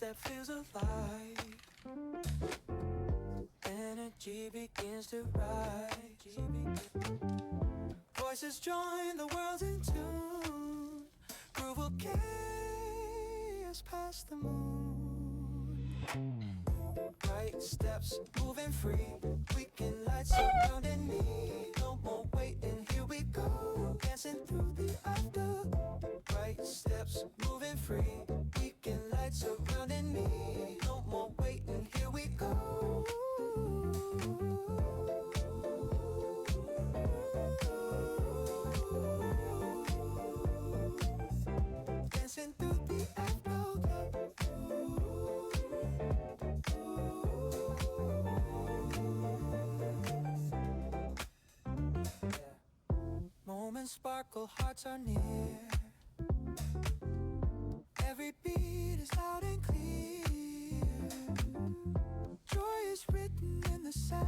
that feels alive. Energy begins to rise. Voices join, the world's in tune. Groove will carry us past the moon. Right steps, moving free. We can light surrounding me. No more waiting, here we go. Dancing through the after. Right steps, moving free. We can light surrounding me. No more waiting, here we go. Dancing through the afterglow. Moments sparkle, hearts are near. Every beat is loud and clear. Joy is written in the sound.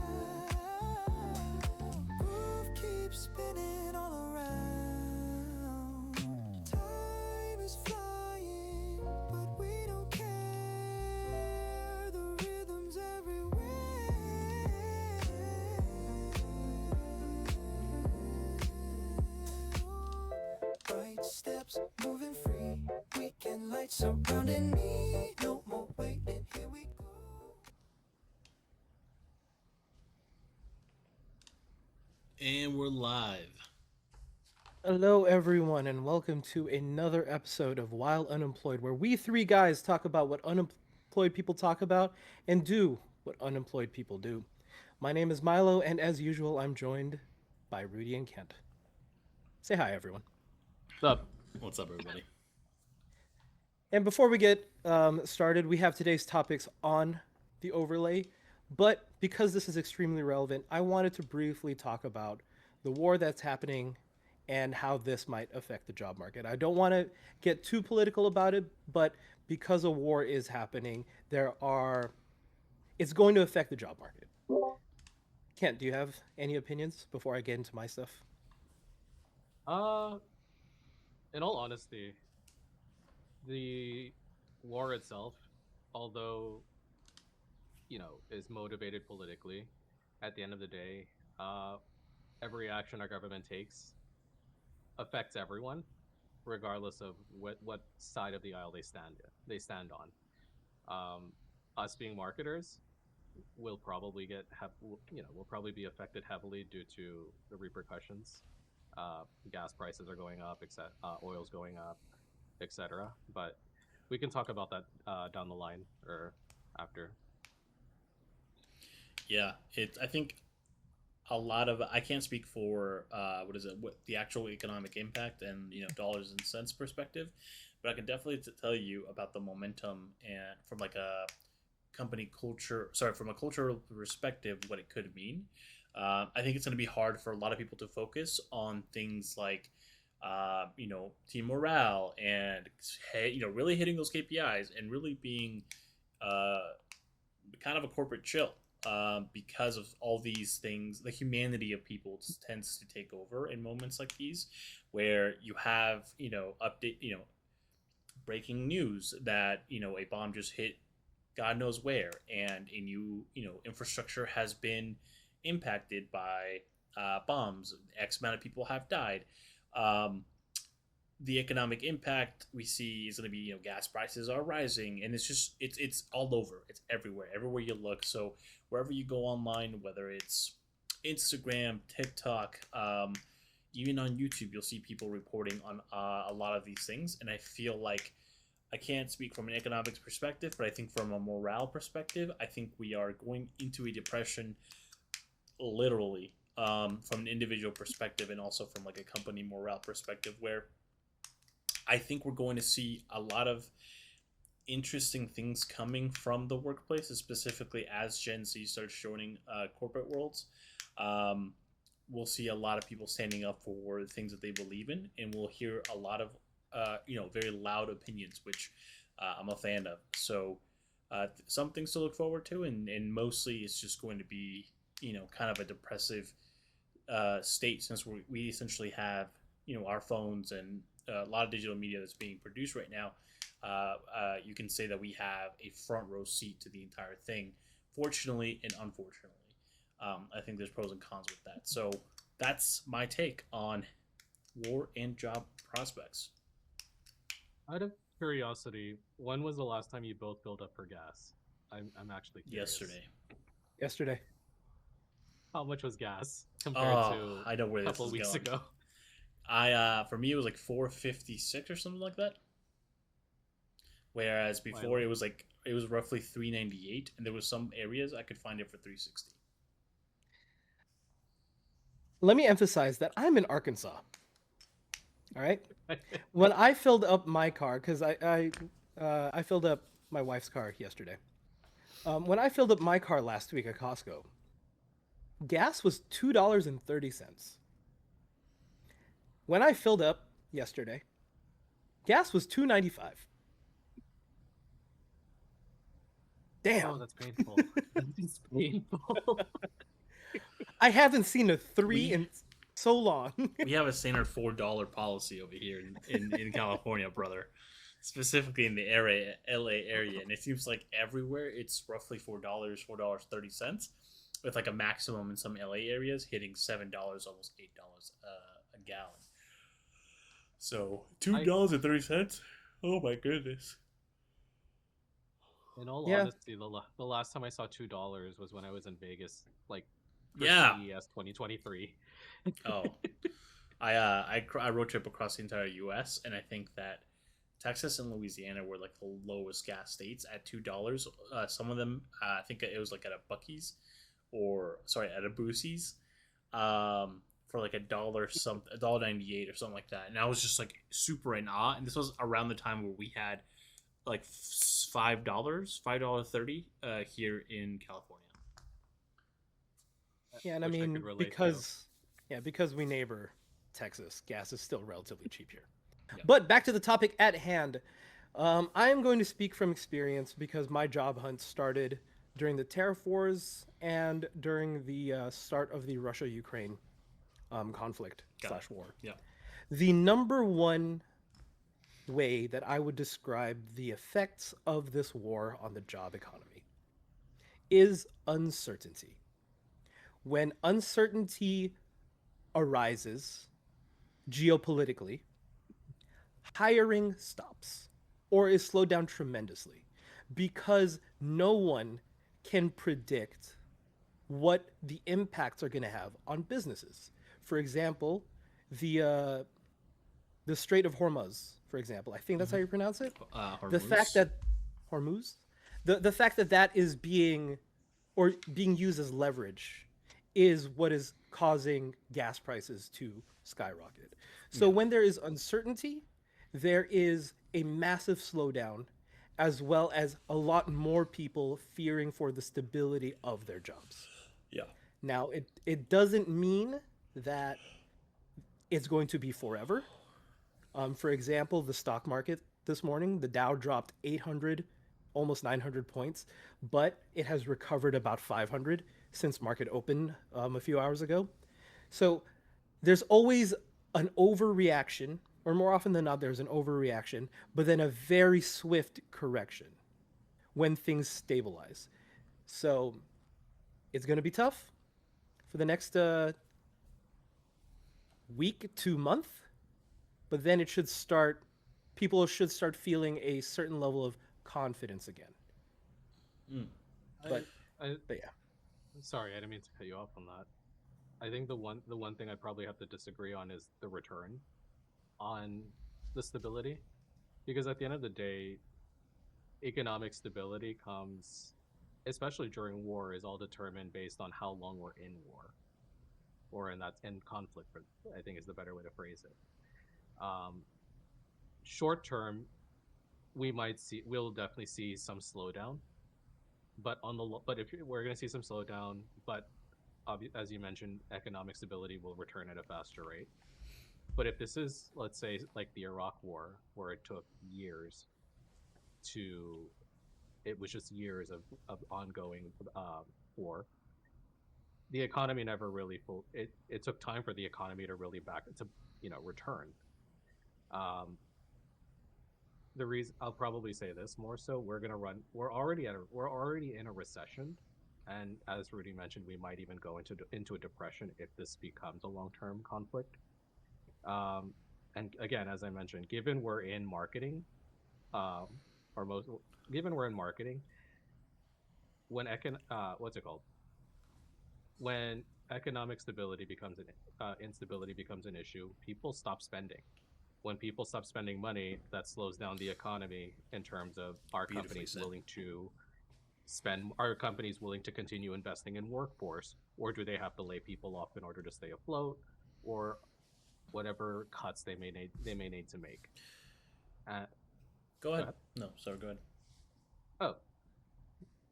Groove keeps spinning all around. Time is flying, but we don't care. The rhythm's everywhere. Bright steps, moving free. Weekend lights surrounding me. No more waiting, here we go. And we're live. Hello, everyone, and welcome to another episode of While Unemployed, where we three guys talk about what unemployed people talk about and do what unemployed people do. My name is Milo, and as usual, I'm joined by Rudy and Kent. Say hi, everyone. What's up? What's up, everybody? And before we get started, we have today's topics on the overlay. But because this is extremely relevant, I wanted to briefly talk about the war that's happening and how this might affect the job market. I don't want to get too political about it, but because a war is happening, it's going to affect the job market. Kent, do you have any opinions before I get into my stuff? Uh, in all honesty, the war itself, although is motivated politically, at the end of the day, uh, every action our government takes affects everyone, regardless of what side of the aisle they stand on. Us being marketers will probably will probably be affected heavily due to the repercussions. Gas prices are going up, oil's going up, etc. But we can talk about that down the line or after. Yeah, I think a lot of I can't speak for what is it, what the actual economic impact and dollars and cents perspective, but I can definitely tell you about the momentum and from like a company culture, sorry, from a cultural perspective, what it could mean. I think it's going to be hard for a lot of people to focus on things like team morale and really hitting those KPIs and really being uh, kind of a corporate chill, because of all these things. The humanity of people tends to take over in moments like these, where you have update breaking news that a bomb just hit God knows where, and a new infrastructure has been impacted by bombs. X amount of people have died. Um, the economic impact we see is going to be gas prices are rising, and it's all over. It's everywhere you look. So wherever you go online, whether it's Instagram, TikTok, even on YouTube, you'll see people reporting on a lot of these things. And I feel like I can't speak from an economics perspective, but I think from a morale perspective, I think we are going into a depression, literally, from an individual perspective and also from like a company morale perspective, where I think we're going to see a lot of interesting things coming from the workplace, specifically as Gen Z starts joining corporate worlds. Um, we'll see a lot of people standing up for the things that they believe in, and we'll hear a lot of very loud opinions, which I'm a fan of. So some things to look forward to, and mostly it's just going to be kind of a depressive state, since we essentially have our phones and a lot of digital media that's being produced right now, you can say that we have a front row seat to the entire thing. Fortunately and unfortunately, I think there's pros and cons with that. So that's my take on war and job prospects. Out of curiosity, when was the last time you both filled up for gas? I'm actually curious. Yesterday. How much was gas compared Oh, to I know where a this couple is weeks going. ago? For me it was like 456 or something like that. Whereas before Wow. it was roughly 398, and there was some areas I could find it for 360. Let me emphasize that I'm in Arkansas. All right. When I filled up my car, because I filled up my wife's car yesterday. When I filled up my car last week at Costco, gas was $2.30. When I filled up yesterday, gas was $2.95. Damn. Oh, that's painful. That's painful. I haven't seen a 3 We- in so long. We have a standard $4 policy over here in California, brother. Specifically in the area, LA area, and it seems like everywhere it's roughly $4.30, with like a maximum in some LA areas hitting $7, almost $8 a gallon. So $2.30. Oh my goodness. In all Yeah. honesty, the last time I saw $2 was when I was in Vegas, like for Yeah. CES 2023. Oh, I road trip across the entire U.S. and I think that Texas and Louisiana were like the lowest gas states at $2. Some of them, I think it was like at a Bucky's, or sorry, at a Boosie's, for like $1.98 or something like that. And I was just like super in awe. And this was around the time where we had like $5.30 here in California. Yeah, and I Which I mean could relate to. because we neighbor Texas, gas is still relatively cheap here. Yeah. But back to the topic at hand. I am going to speak from experience because my job hunt started during the tariff wars and during the start of the Russia-Ukraine conflict Got it. / war. Yeah. The number one way that I would describe the effects of this war on the job economy is uncertainty. When uncertainty arises geopolitically, hiring stops or is slowed down tremendously because no one can predict what the impacts are going to have on businesses. For example, the Strait of Hormuz, for example, I think that's how you pronounce it. The fact that Hormuz, the fact that that is being used as leverage is what is causing gas prices to skyrocket. So when there is uncertainty, there is a massive slowdown, as well as a lot more people fearing for the stability of their jobs. Yeah. Now, it doesn't mean that it's going to be forever. For example, the stock market this morning, the Dow dropped 800, almost 900 points, but it has recovered about 500 since market open a few hours ago. So there's always an overreaction, or more often than not, there's an overreaction, but then a very swift correction when things stabilize. So it's going to be tough for the next week to month, but then it should start, people should start feeling a certain level of confidence again. But yeah. Sorry, I didn't mean to cut you off on that. I think the one thing I probably have to disagree on is the return on the stability, because at the end of the day, economic stability comes, especially during war, is all determined based on how long we're in war, or in conflict. I think is the better way to phrase it. Short term, we'll definitely see some slowdown, but we're going to see some slowdown, but as you mentioned, economic stability will return at a faster rate. But if this is, let's say, like the Iraq War, where it took years it was just years of ongoing war, the economy never really it took time for the economy to really return. the reason I'll probably say this more so, we're already in a recession, and as Rudy mentioned, we might even go into a depression if this becomes a long-term conflict. Um, and again, as I mentioned, um, or most given we're in marketing, when what's it called? When economic stability becomes an instability becomes an issue, people stop spending. When people stop spending money, that slows down the economy in terms of Beautifully said. are companies willing to continue investing in workforce, or do they have to lay people off in order to stay afloat, or whatever cuts they may need to make. Uh, Go Go ahead. ahead. No, sorry. Go ahead. Oh,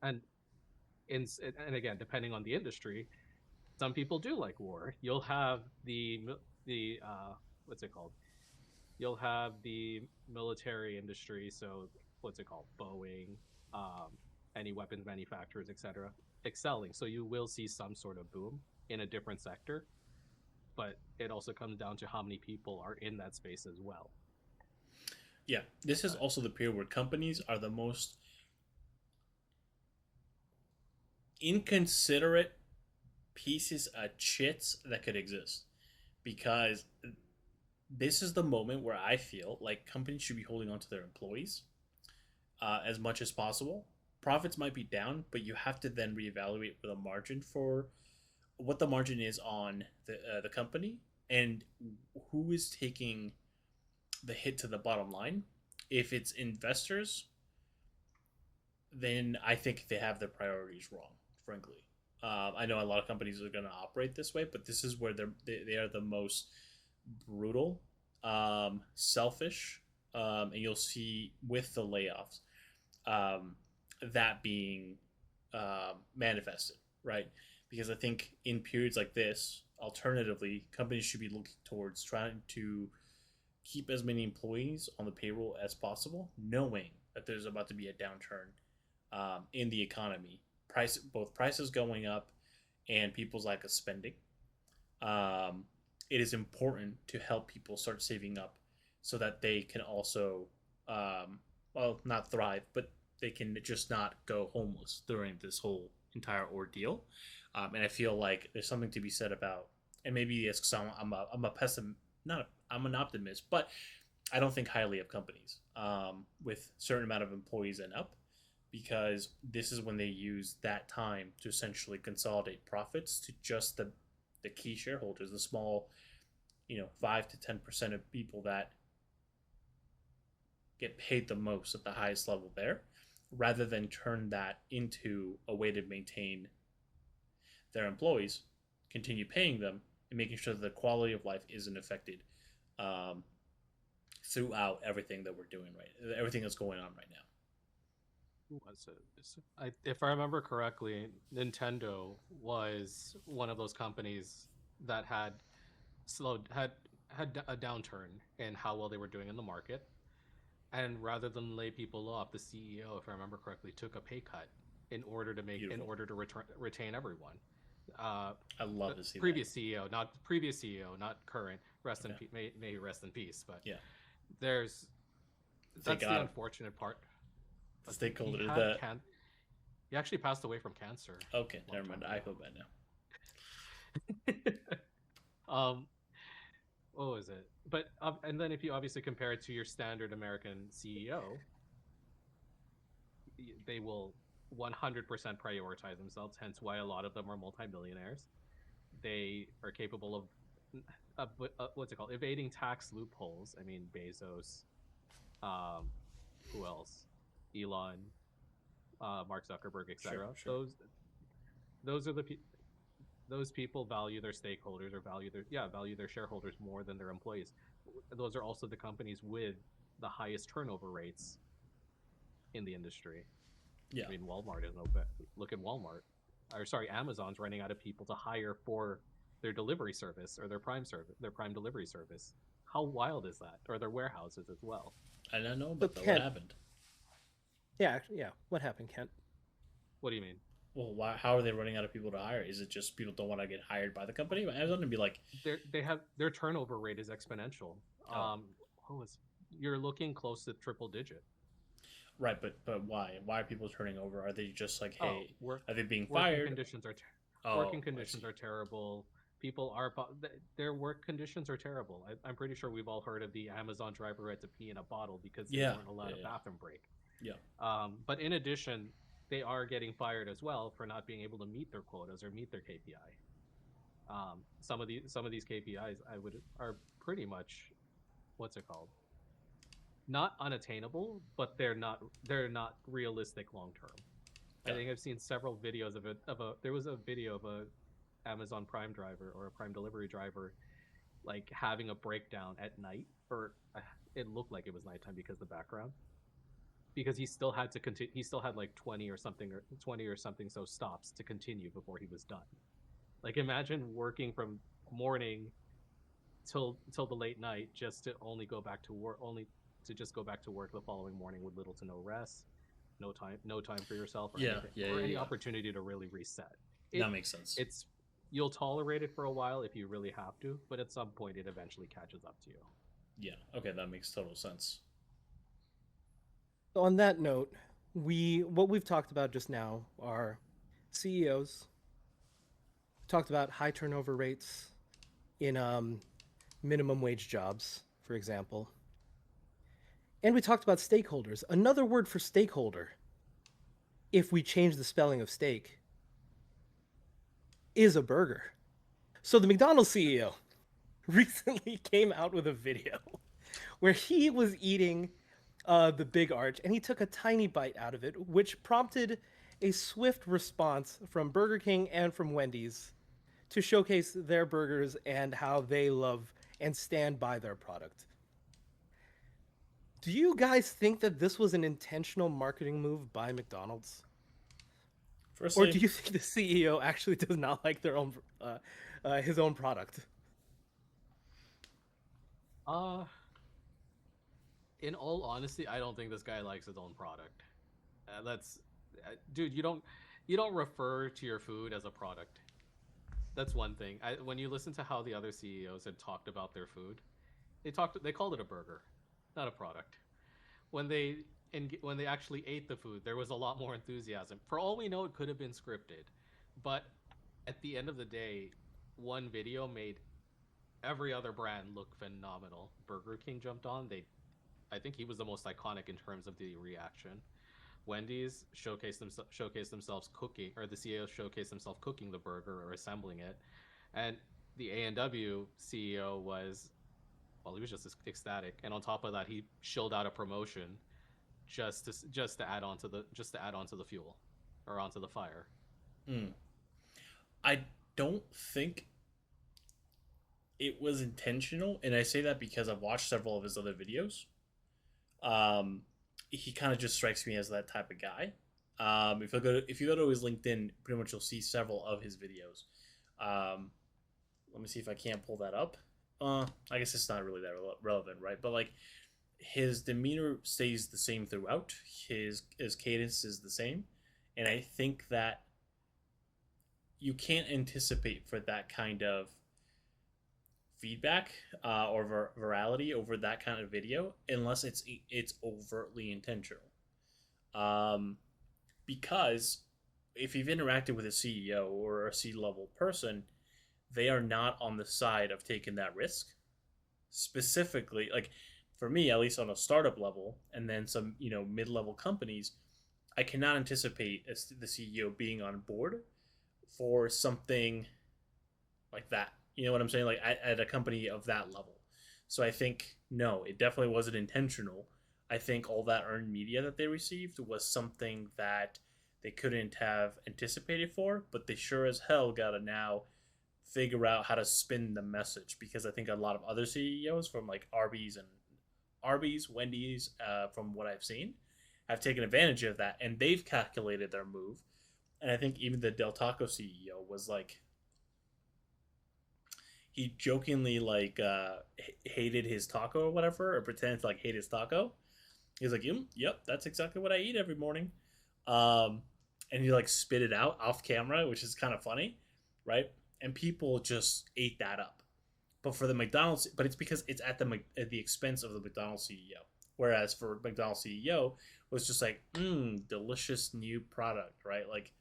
and and again, depending on the industry, some people do like war. You'll have the what's it called? You'll have the military industry. So what's it called? Boeing, um, any weapons manufacturers, etc., excelling. So you will see some sort of boom in a different sector, but it also comes down to how many people are in that space as well. Yeah, this is Uh, also the period where companies are the most inconsiderate pieces of chits that could exist, because this is the moment where I feel like companies should be holding on to their employees as much as possible. Profits might be down, but you have to then reevaluate with a margin for what the margin is on the company, and who is taking the hit to the bottom line. If it's investors, then I think they have their priorities wrong. Frankly, I know a lot of companies are going to operate this way, but this is where they are the most brutal, selfish, and you'll see with the layoffs um, that being manifested, right? Because I think in periods like this, alternatively, companies should be looking towards trying to keep as many employees on the payroll as possible, knowing that there's about to be a downturn in the economy. Both prices going up and people's lack of spending. Um, it is important to help people start saving up so that they can also, well, not thrive, but they can just not go homeless during this whole entire ordeal. And I feel like there's something to be said about, and maybe it's because I'm a pessimist, not a, I'm an optimist, but I don't think highly of companies with a certain amount of employees and up, because this is when they use that time to essentially consolidate profits to just the key shareholders, the small, 5 to 10% of people that get paid the most at the highest level there, rather than turn that into a way to maintain their employees, continue paying them, and making sure that the quality of life isn't affected um, throughout everything that we're doing everything that's going on right now. who was it? If I remember correctly, Nintendo was one of those companies that slowed had a downturn in how well they were doing in the market, and rather than lay people off, the CEO, if I remember correctly, took a pay cut in Beautiful. order to retain everyone. Uh, I the love to see previous CEO, not previous CEO, not current. Rest in Okay. may he rest in peace. But Yeah. there's They that's the got him. unfortunate part. The He stakeholder. had he actually passed away from cancer. Okay, A long never mind. time I feel bad ago. um, what was it? But and then if you obviously compare it to your standard American CEO, they will 100% prioritize themselves. Hence, why a lot of them are multimillionaires. They are capable of what's it called? Evading tax loopholes. I mean, Bezos. Um, who else? Elon, Mark Zuckerberg, now. Sure, etc. sure. Those are those people value their stakeholders, or value their shareholders more than their employees. Those are also the companies with the highest turnover rates in the industry. Yeah. I mean, Walmart is no bet. Look at Walmart, or sorry, Amazon's running out of people to hire for their delivery service, or their Prime delivery service. How wild is that? Or their warehouses as well. I don't know So about that. What Kent, happened? yeah, yeah. What happened, Kent? What do you mean? Well, how are they running out of people to hire? Is it just people don't want to get hired by the company? Amazon would be like, They have their turnover rate is exponential. oh, What was you're looking close to triple digit. Right, but why? Why are people turning over? Are they just like, Oh, hey, are they being working fired? conditions are Oh, working I conditions see. are terrible. People are their work conditions are terrible. I'm pretty sure we've all heard of the Amazon driver who had to pee in a bottle because they Yeah, weren't allowed yeah, a yeah, bathroom break. yeah. But in addition, they are getting fired as well for not being able to meet their quotas or meet their KPI. Some of these KPIs I would are pretty much, what's it called? Not unattainable, but they're not realistic long term. I Got think it. I've seen several videos of it. There was a video of a Amazon Prime driver or a Prime delivery driver like having a breakdown at night, or it looked like it was nighttime because of the background, because he still had to continue. He still had like 20 or something so stops to continue before he was done. Like imagine working from morning till the late night just to only go back to work, only to just go back to work the following morning with little to no rest, no time for yourself or Yeah, anything, yeah, or yeah, any yeah. opportunity to really reset. That it makes sense. it's You'll tolerate it for a while if you really have to, but at some point it eventually catches up to you. Yeah. Okay, that makes total sense. So on that note, what we've talked about just now are CEOs. We talked about high turnover rates in minimum wage jobs, for example. And we talked about stakeholders. Another word for stakeholder, if we change the spelling of steak, is a burger. So the McDonald's CEO recently came out with a video where he was eating the Big Arch and he took a tiny bite out of it, which prompted a swift response from Burger King and from Wendy's to showcase their burgers and how they love and stand by their product. Do you guys think that this was an intentional marketing move by McDonald's? Or do Firstly, you think the CEO actually does not like their own his own product? uh in all honesty, I don't think this guy likes his own product. That's Dude, you don't refer to your food as a product. That's one thing. When you listen to how the other CEOs had talked about their food, they called it a burger, not a product. When when they actually ate the food, there was a lot more enthusiasm. For all we know, it could have been scripted, but at the end of the day, one video made every other brand look phenomenal. Burger King jumped on. I think he was the most iconic in terms of the reaction. Wendy's showcased themselves cooking, or the CEO showcased himself cooking the burger or assembling it, and the A&W CEO was, well, he was just ecstatic. And on top of that, he shilled out a promotion just to add on to the fuel, or onto the fire. mm, I don't think it was intentional, and I say that because I've watched several of his other videos. Um, he kind of just strikes me as that type of guy. If you go to his LinkedIn, pretty much you'll see several of his videos. Um, Let me see if I can't pull that up. I guess it's not really that relevant, right? But like his demeanor stays the same throughout. His cadence is the same, and I think that you can't anticipate for that kind of feedback or virality over that kind of video unless it's overtly intentional. Um, because if you've interacted with a CEO or a C-level person, they are not on the side of taking that risk. Specifically, like for me, at least on a startup level, and then some mid-level companies, I cannot anticipate the CEO being on board for something like that. You know what I'm saying? Like at a company of that level. So I think no, it definitely wasn't intentional. I think all that earned media that they received was something that they couldn't have anticipated for, but they sure as hell got to now figure out how to spin the message, because I think a lot of other CEOs from like Arby's, Wendy's, from what I've seen, have taken advantage of that and they've calculated their move. And I think even the Del Taco CEO was like, he jokingly like hated his taco or whatever, or pretended to like hate his taco. He's like, yep, that's exactly what I eat every morning. Um, and he like spit it out off camera, which is kind of funny, right? And people just ate that up, But for the McDonald's, but it's because it's at the expense of the McDonald's CEO. Whereas for McDonald's CEO, it was just like, delicious new product, right? Like,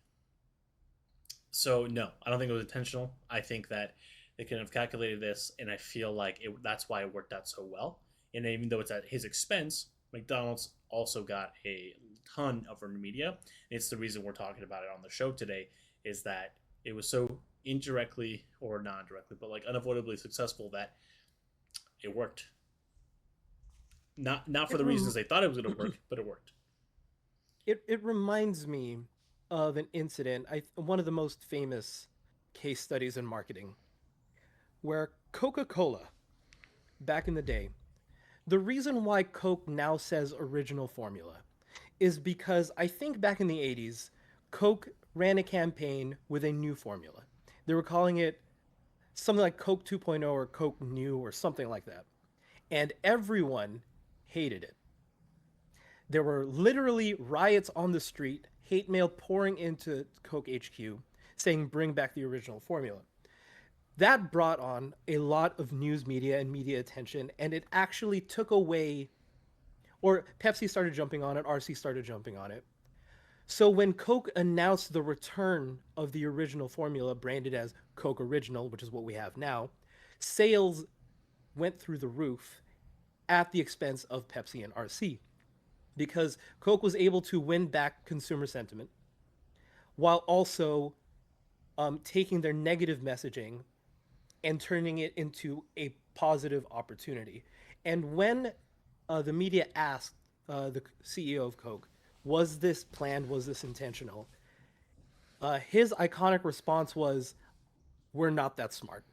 so no, I don't think it was intentional. I think that they could have calculated this, and I feel like that's why it worked out so well. And even though it's at his expense, McDonald's also got a ton of earned media. And it's the reason we're talking about it on the show today, is that it was so indirectly or non directly, but like unavoidably successful that it worked. Not for the reasons they thought it was going to work, but it worked. It reminds me of an incident, one of the most famous case studies in marketing, where Coca-Cola, back in the day, the reason why Coke now says original formula is because I think back in the 80s, Coke ran a campaign with a new formula. They were calling it something like Coke 2.0 or Coke New or something like that. And everyone hated it. There were literally riots on the street, hate mail pouring into Coke HQ saying bring back the original formula. That brought on a lot of news media and media attention, and it actually took away, or Pepsi started jumping on it, RC started jumping on it. So when Coke announced the return of the original formula branded as Coke Original, which is what we have now, sales went through the roof at the expense of Pepsi and RC, because Coke was able to win back consumer sentiment while also taking their negative messaging and turning it into a positive opportunity. And when the media asked the CEO of Coke, was this planned? Was this intentional? His iconic response was, we're not that smart.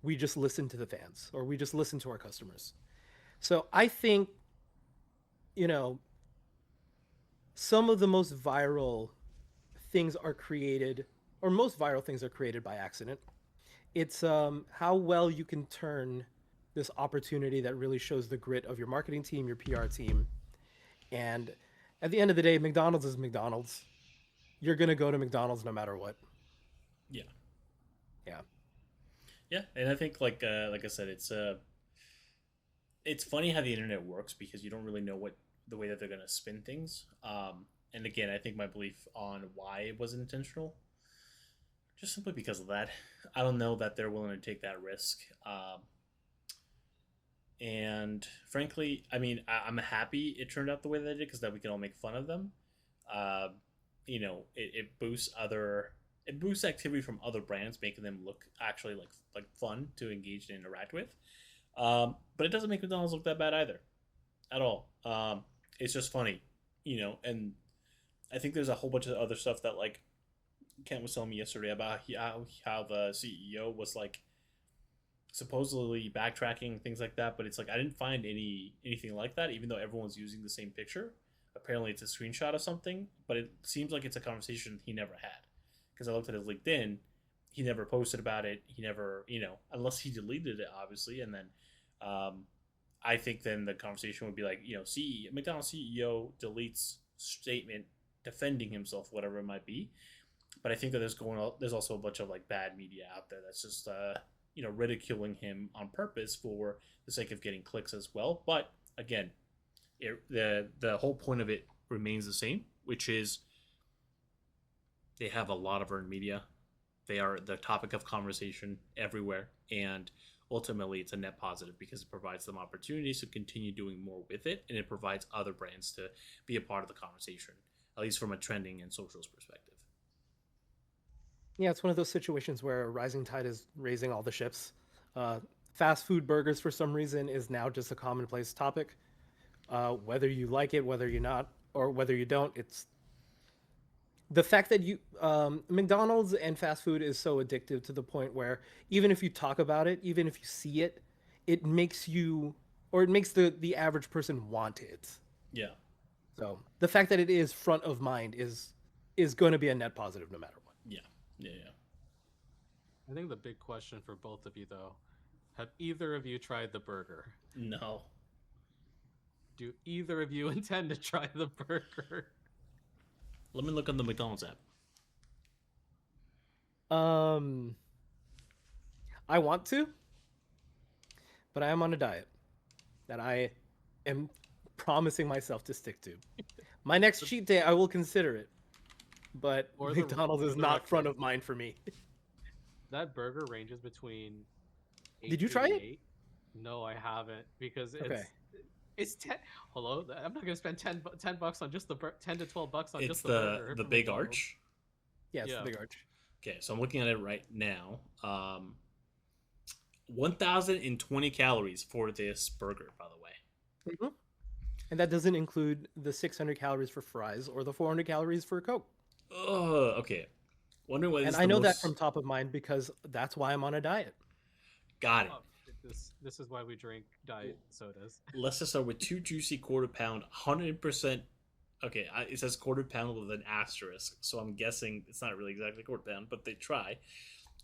We just listen to the fans, or we just listen to our customers. So I think, some of the most viral things are created, or most viral things are created by accident. It's how well you can turn this opportunity that really shows the grit of your marketing team, your PR team. And at the end of the day, McDonald's is McDonald's. You're going to go to McDonald's no matter what. Yeah. Yeah. Yeah, and I think like I said, it's funny how the internet works because you don't really know what the way that they're gonna spin things. And again, I think my belief on why it wasn't intentional, just simply because of that, I don't know that they're willing to take that risk. And frankly, I mean, I'm happy it turned out the way that it did because that we can all make fun of them. Uh, it boosts activity from other brands, making them look actually like fun to engage and interact with. But it doesn't make McDonald's look that bad either, at all. It's just funny, and I think there's a whole bunch of other stuff that like Kent was telling me yesterday about how the CEO was like supposedly backtracking things like that, but it's like I didn't find anything like that, even though everyone's using the same picture. Apparently, it's a screenshot of something, but it seems like it's a conversation he never had. Because I looked at his LinkedIn, he never posted about it. He never, unless he deleted it, obviously, and then I think then the conversation would be like, McDonald's CEO deletes statement defending himself, whatever it might be. But I think that there's also a bunch of like bad media out there that's just ridiculing him on purpose for the sake of getting clicks as well. But again, the whole point of it remains the same, which is they have a lot of earned media. They are the topic of conversation everywhere, and ultimately it's a net positive because it provides them opportunities to continue doing more with it, and it provides other brands to be a part of the conversation, at least from a trending and socials perspective. Yeah, it's one of those situations where a rising tide is raising all the ships. Fast food burgers, for some reason, is now just a commonplace topic. Whether you like it, whether you're not, or whether you don't, it's the fact that McDonald's and fast food is so addictive to the point where even if you talk about it, even if you see it, it makes the average person want it. Yeah. So the fact that it is front of mind is going to be a net positive no matter what. Yeah. I think the big question for both of you, though, have either of you tried the burger? No. Do either of you intend to try the burger? Let me look on the McDonald's app. I want to. but I am on a diet that I am promising myself to stick to. My next cheat day, I will consider it, but For the- McDonald's for is the not front record. of mind for me. That burger ranges between. Did you try it? $8.88. No, I haven't because Okay. it's 10. Hello, I'm not gonna spend 10 bucks on just the 10 to 12 bucks on It's just the burger. the from big McDonald's. arch. Yes, Yeah. the big arch. Okay, so I'm looking at it right now. 1,020 calories for this burger, by the way. Mhm. And that doesn't include the 600 calories for fries or the 400 calories for Coke. Oh, okay. Wondering what And is I the know that most... from top of mind because that's why I'm on a diet. Got it. Oh, this is why we drink diet sodas. Let's just start with 2 juicy quarter pound, 100%. Okay, it says quarter pound with an asterisk, so I'm guessing it's not really exactly quarter pound, but they try.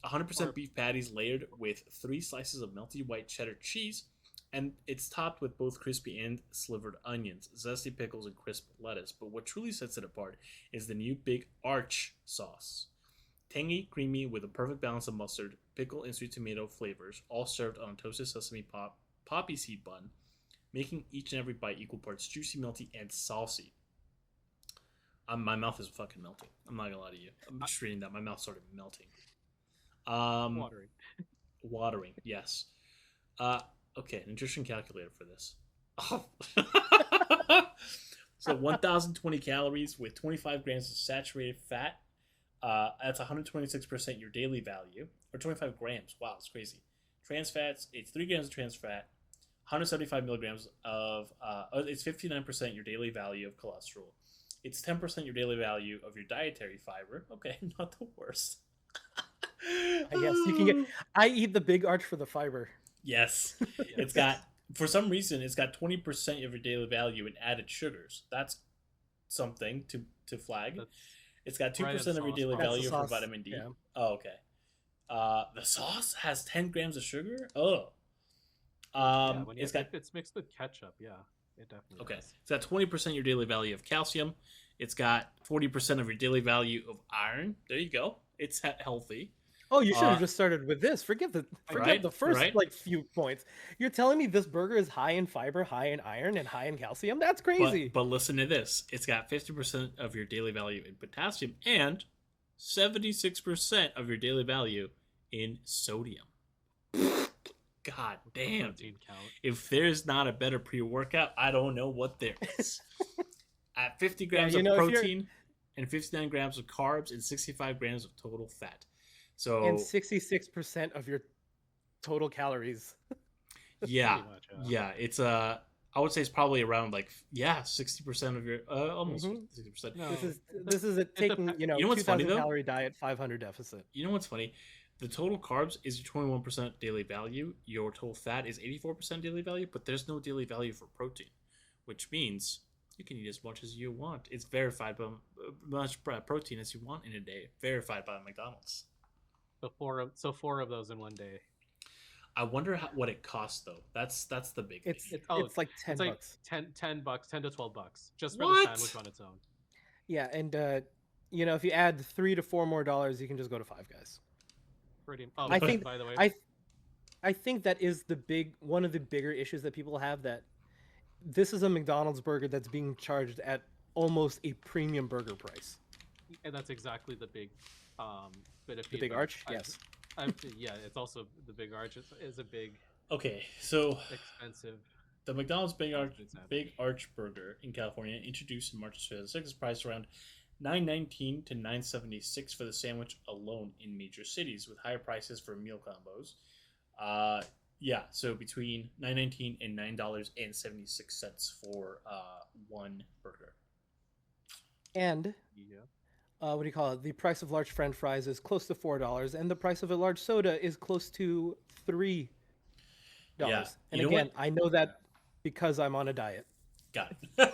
100% beef patties layered with 3 slices of melty white cheddar cheese, and it's topped with both crispy and slivered onions, zesty pickles, and crisp lettuce. But what truly sets it apart is the new Big Arch sauce. Tangy, creamy, with a perfect balance of mustard, pickle, and sweet tomato flavors, all served on a toasted sesame poppy seed bun, making each and every bite equal parts juicy, melty, and saucy. My mouth is fucking melting. I'm not gonna lie to you. I'm just reading that. My mouth started melting. Watering. Watering, yes. Okay, nutrition calculator for this. So 1,020 calories with 25 grams of saturated fat. That's 126% your daily value, or 25 grams. Wow, it's crazy. Trans fats, it's 3 grams of trans fat, 175 milligrams of, it's 59% your daily value of cholesterol. It's 10% your daily value of your dietary fiber. Okay, not the worst. Yes, you can get. I eat the Big Arch for the fiber. Yes. It's got, for some reason, it's got 20% of your daily value in added sugars. That's something to flag. That's It's got 2% bread and of your sauce, daily probably. value That's the for sauce, vitamin D. yeah. Oh, okay. The sauce has 10 grams of sugar? Oh. Yeah, when It's got, if it's mixed with ketchup, yeah, it definitely okay. does. It's got 20% your daily value of calcium. It's got 40% of your daily value of iron. There you go. It's healthy. Oh, you should have Uh, just started with this. Forget right, the first right. like few points. You're telling me this burger is high in fiber, high in iron, and high in calcium? That's crazy. But listen to this. It's got 50% of your daily value in potassium and 76% of your daily value in sodium. God damn. Protein count. If there's not a better pre-workout, I don't know what there is. At 50 grams you of know, if you're- protein and 59 grams of carbs and 65 grams of total fat. So And 66% of your total calories. yeah, Pretty much, yeah, it's I would say it's probably around like 60% of your almost Mhm. 60%. No. This is a taking dep- you know, You know what's funny, 2,000 though? calorie diet, 500 deficit. You know what's funny? The total carbs is your 21% daily value. Your total fat is 84% daily value, but there's no daily value for protein, which means you can eat as much as you want. It's verified by much protein as you want in a day, verified by McDonald's. So four of those in one day. I wonder what it costs though. That's the big It's thing. it's like 10 It's like bucks. 10 bucks, 10 to 12 bucks just for What? the sandwich on its own. Yeah, and you know, if you add $3 to $4 more, you can just go to Five Guys. Pretty. I think by the way, I think that is one of the bigger issues that people have, that this is a McDonald's burger that's being charged at almost a premium burger price. and that's exactly the big bit of The Big feedback Arch, I've- yes. yeah, it's also the Big Arch is a big Okay, so expensive. the McDonald's Big Arch, Good sandwich. Big Arch Burger in California, introduced in March 2006, is priced around $9.19 to $9.76 for the sandwich alone in major cities, with higher prices for meal combos. Yeah, so between $9.19 and $9.76 for one burger. And Yeah. what do you call it? The price of large French fries is close to $4, and the price of a large soda is close to $3. Yeah. And You know again, what? I know that because I'm on a diet. Got it.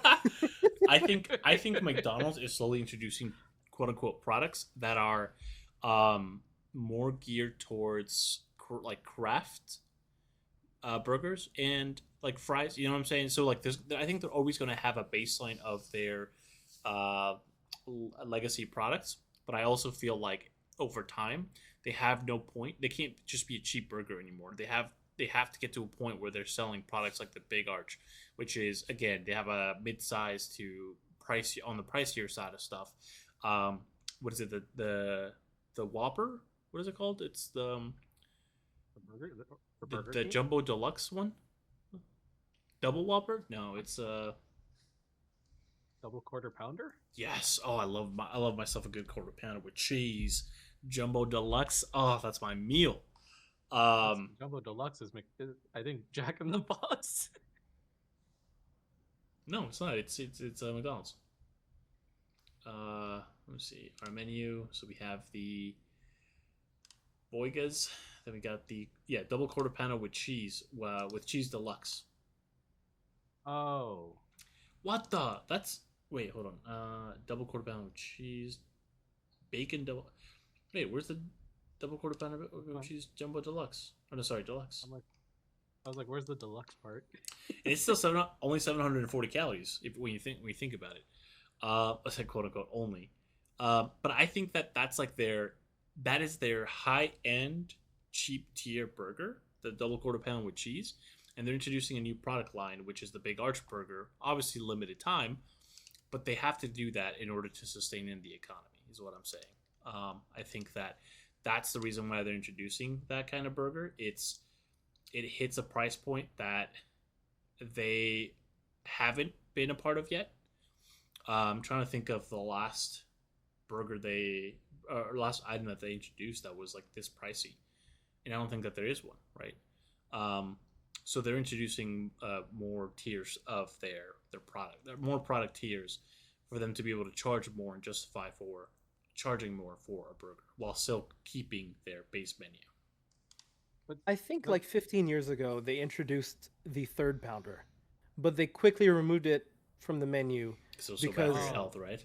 I think McDonald's is slowly introducing quote unquote products that are more geared towards like craft burgers and like fries. You know what I'm saying? So like I think they're always going to have a baseline of their legacy products, but I also feel like over time they have no point. They can't just be a cheap burger anymore. They have they have to get to a point where they're selling products like the Big Arch, which is again they have a mid-size to price on the pricier side of stuff. What is it? The Whopper? What is it called? It's the King? Jumbo Deluxe one. Double Whopper? No, it's Double quarter pounder. yes. Oh, I love myself a good quarter pounder with cheese. Jumbo Deluxe. Oh, that's my meal. Jumbo Deluxe is I think Jack in the Box. No, it's not. It's McDonald's. Let me see our menu. So we have the Boigas. Then we got the double quarter pounder with cheese deluxe. Oh, What the? That's wait. Hold on. Double quarter pounder with cheese, bacon double. Wait, where's the double quarter pounder with cheese jumbo deluxe? Oh no, sorry, deluxe. I was like, where's the deluxe part? And it's still only 740 calories when you think about it. I said quote unquote only. But I think that's like that is their high end cheap tier burger, the double quarter pound with cheese, and they're introducing a new product line, which is the Big Arch Burger. Obviously limited time, but they have to do that in order to sustain in the economy. Is what I'm saying. I think that's the reason why they're introducing that kind of burger. It hits a price point that they haven't been a part of yet. I'm trying to think of the last burger last item that they introduced that was like this pricey, and I don't think that there is one, right? So they're introducing more tiers of their product. There are more product tiers for them to be able to charge more and justify for charging more for a burger while still keeping their base menu. But I think like 15 years ago they introduced the third pounder, but they quickly removed it from the menu. So bad for your Because- health, right?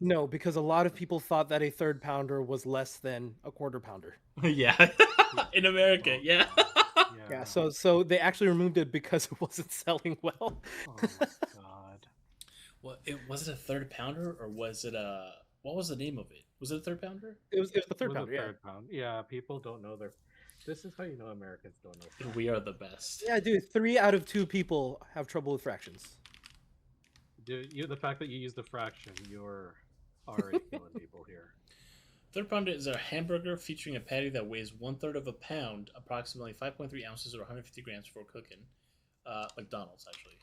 No, because a lot of people thought that a third pounder was less than a quarter pounder. Yeah, in America, yeah. Yeah, so they actually removed it because it wasn't selling well. Oh my god. Well, was it a third pounder or was it a? What was the name of it? Was it a third pounder? It was the third Was a pounder. Yeah. third pound. Yeah, people don't know their. This is how you know Americans don't know. fractions. We are the best. Yeah, dude. 3 out of 2 people have trouble with fractions. Dude, the fact that you use the fraction, you're already killing people here. Third pounder is a hamburger featuring a patty that weighs 1/3 of a pound, approximately 5.3 ounces or 150 grams for cooking. McDonald's, actually.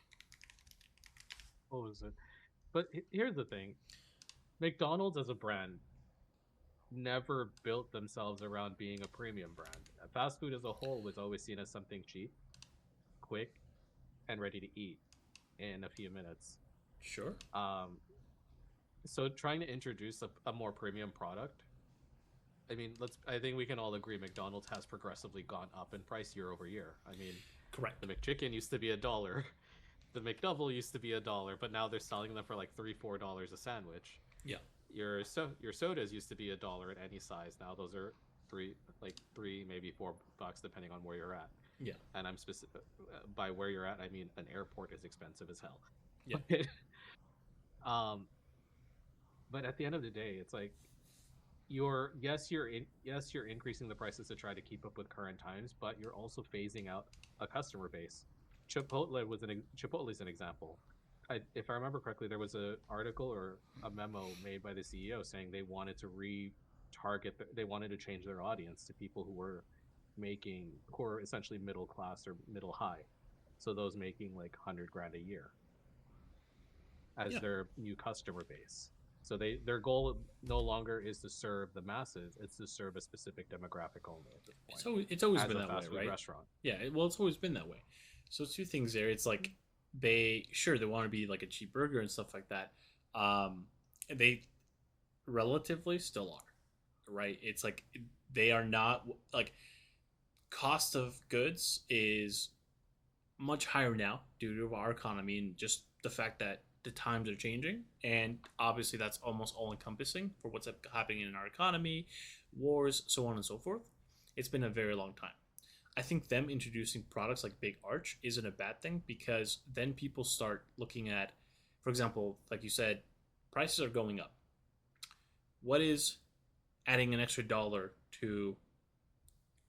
What was it? But here's the thing: McDonald's as a brand never built themselves around being a premium brand. Fast food as a whole was always seen as something cheap, quick, and ready to eat in a few minutes. Sure. So trying to introduce a more premium product, I mean, I think we can all agree McDonald's has progressively gone up in price year over year. I mean, Correct. the McChicken used to be $1, the McDouble used to be $1, but now they're selling them for like $3-4 a sandwich. Yeah. Your sodas used to be $1 at any size. Now those are three, maybe $4, depending on where you're at. Yeah. And I'm specific by where you're at. I mean, an airport is expensive as hell. Yeah. But at the end of the day, it's like you're increasing the prices to try to keep up with current times, but you're also phasing out a customer base. Chipotle is an example. If I remember correctly, there was an article or a memo made by the CEO saying they wanted to they wanted to change their audience to people who were essentially middle class or middle high, so those making like $100,000 a year as their new customer base. So their goal no longer is to serve the masses; it's to serve a specific demographic only at this point. It's always as been a that way, fast food right? restaurant. Yeah. Well, it's always been that way. So two things there. It's like they want to be like a cheap burger and stuff like that. They relatively still are, right? It's like they are not like cost of goods is much higher now due to our economy and just the fact that the times are changing, and obviously that's almost all encompassing for what's happening in our economy, wars, so on and so forth. It's been a very long time. I think them introducing products like Big Arch isn't a bad thing, because then people start looking at, for example, like you said, prices are going up. What is adding an extra dollar to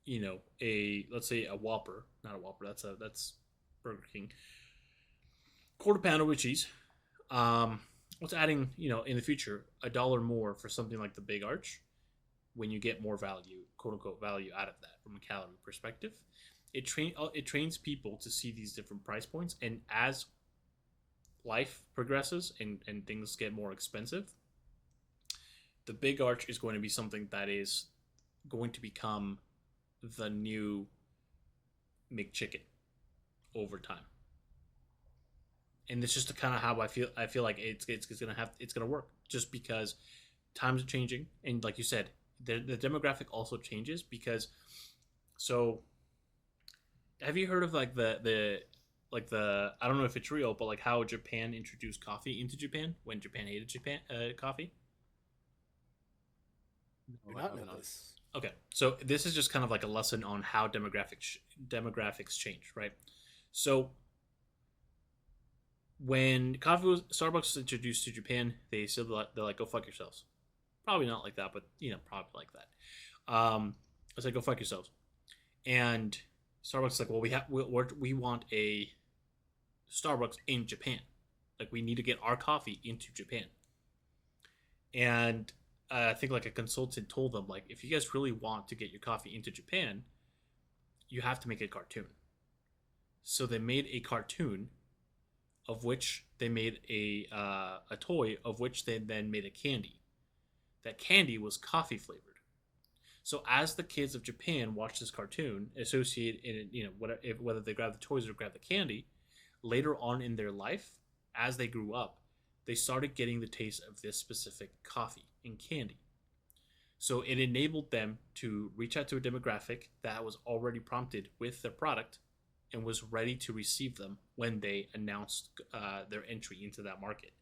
let's say a Whopper, not a Whopper, that's Burger King, quarter pounder with cheese. What's adding, in the future, $1 more for something like the Big Arch when you get more value, quote unquote, value out of that from a calorie perspective. It trains people to see these different price points, and as life progresses and things get more expensive, the Big Arch is going to be something that is going to become the new McChicken over time. And it's just kind of how I feel. I feel like it's gonna work just because times are changing, and like you said, the demographic also changes because. So, have you heard of like the I don't know if it's real, but like how Japan introduced coffee into Japan when Japan hated coffee? Do No, I not have know not. this. Okay, so this is just kind of like a lesson on how demographics change, right? So when Starbucks was introduced to Japan, they're like, go fuck yourselves. Probably not like that, but probably like that. I said, go fuck yourselves. And Starbucks is like, well, we want a Starbucks in Japan. Like, we need to get our coffee into Japan. And I think like a consultant told them, like, if you guys really want to get your coffee into Japan, you have to make a cartoon. So they made a cartoon, of which they made a toy, of which they then made a candy. That candy was coffee flavored. So as the kids of Japan watch this cartoon, associate in whether they grab the toys or grab the candy, later on in their life, as they grew up, they started getting the taste of this specific coffee and candy. So it enabled them to reach out to a demographic that was already prompted with their product and was ready to receive them when they announced their entry into that market.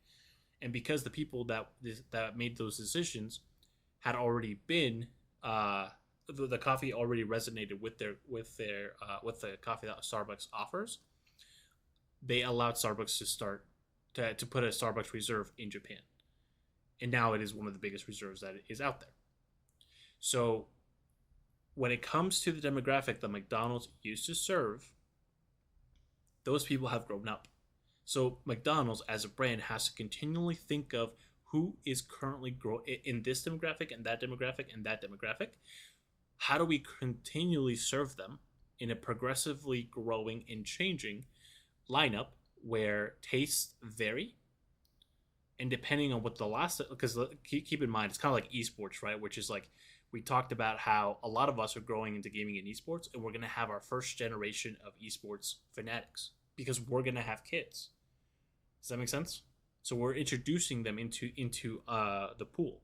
And because the people that made those decisions had already been the coffee already resonated with the coffee that Starbucks offers, they allowed Starbucks to start to put a Starbucks reserve in Japan, and now it is one of the biggest reserves that is out there. So when it comes to the demographic that McDonald's used to serve, those people have grown up. So McDonald's as a brand has to continually think of who is currently growing in this demographic and that demographic and that demographic. How do we continually serve them in a progressively growing and changing lineup where tastes vary? And depending on what the last, because keep in mind, it's kind of like esports, right? Which is like, we talked about how a lot of us are growing into gaming and esports, and we're going to have our first generation of esports fanatics because we're going to have kids. Does that make sense? So we're introducing them into the pool.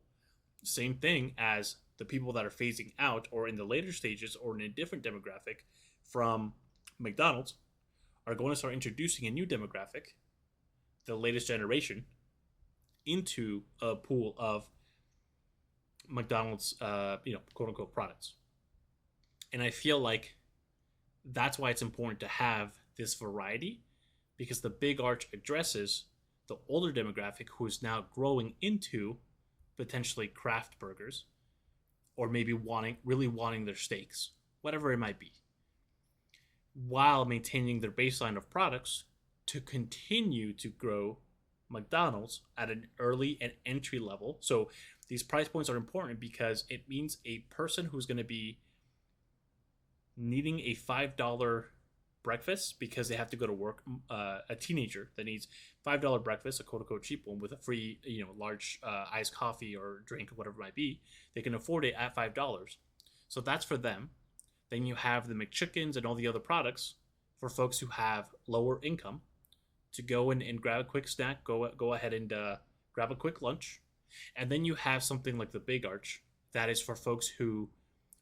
Same thing as the people that are phasing out or in the later stages or in a different demographic from McDonald's are going to start introducing a new demographic, the latest generation, into a pool of McDonald's, quote unquote products. And I feel like that's why it's important to have this variety, because the Big Arch addresses the older demographic who is now growing into potentially craft burgers, or maybe really wanting their steaks, whatever it might be, while maintaining their baseline of products to continue to grow McDonald's at an early and entry level. So these price points are important because it means a person who's going to be needing a $5 breakfast because they have to go to work, a teenager that needs $5 breakfast, a quote unquote cheap one with a free, large iced coffee or drink or whatever it might be, they can afford it at $5. So that's for them. Then you have the McChickens and all the other products for folks who have lower income to go in and grab a quick snack, go ahead and grab a quick lunch. And then you have something like the Big Arch that is for folks who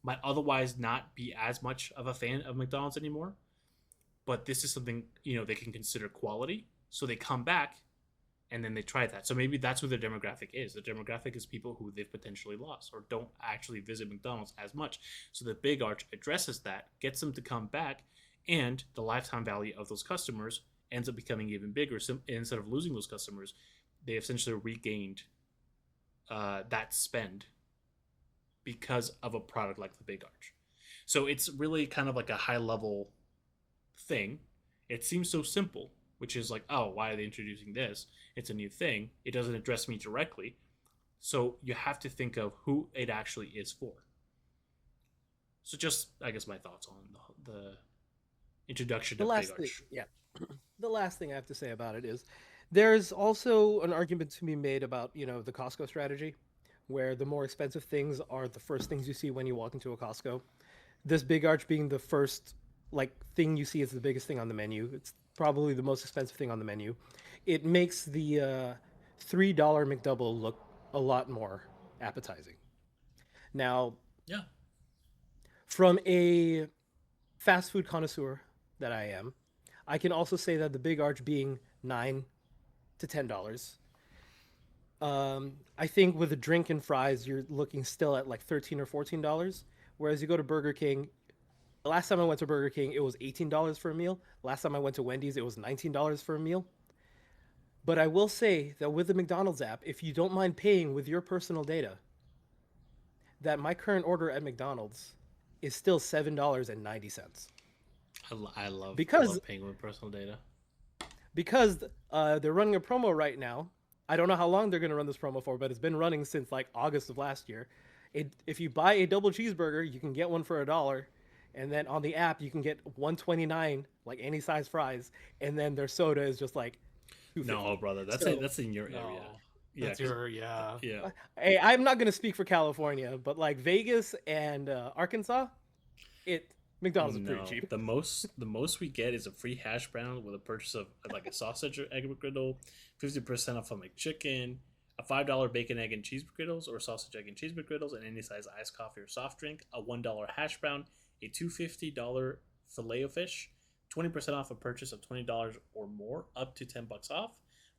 might otherwise not be as much of a fan of McDonald's anymore, but this is something they can consider quality, so they come back and then they try that. So maybe that's who their demographic is. The demographic is people who they've potentially lost or don't actually visit McDonald's as much. So the Big Arch addresses that, gets them to come back, and the lifetime value of those customers ends up becoming even bigger. So instead of losing those customers, they essentially regained that spend because of a product like the Big Arch. So it's really kind of like a high level thing. It seems so simple, which is like, oh, why are they introducing this? It's a new thing. It doesn't address me directly. So you have to think of who it actually is for. So just, I guess, my thoughts on the introduction The of last Big thing, Arch. yeah, the last thing I have to say about it is there's also an argument to be made about, the Costco strategy, where the more expensive things are the first things you see when you walk into a Costco. This Big Arch being the first thing you see is the biggest thing on the menu. It's probably the most expensive thing on the menu. It makes the $3 McDouble look a lot more appetizing. Now, Yeah. from a fast food connoisseur that I am, I can also say that the Big Arch being $9 to $10. I think with a drink and fries, you're looking still at like $13 or $14. Whereas you go to Burger King, the last time I went to Burger King, it was $18 for a meal. Last time I went to Wendy's, it was $19 for a meal. But I will say that with the McDonald's app, if you don't mind paying with your personal data, that my current order at McDonald's is still $7.90. I love, Because- love paying with personal data. Because they're running a promo right now. I don't know how long they're going to run this promo for, but it's been running since like August of last year. If you buy a double cheeseburger, you can get one for $1, and then on the app you can get 129 like any size fries, and then their soda is just like $2.50. No, brother, that's So- that's in your No, area. Yeah, that's 'cause- your yeah. yeah. Hey, I'm not going to speak for California, but like Vegas and Arkansas, McDonald's is No, pretty cheap. the most we get is a free hash brown with a purchase of like a sausage or egg McGriddle, 50% off a McChicken, a $5 bacon, egg, and cheese McGriddles, or sausage, egg, and cheese McGriddles, and any size iced coffee or soft drink, a $1 hash brown, a $2.50 filet of fish, 20% off a purchase of $20 or more, up to $10 off,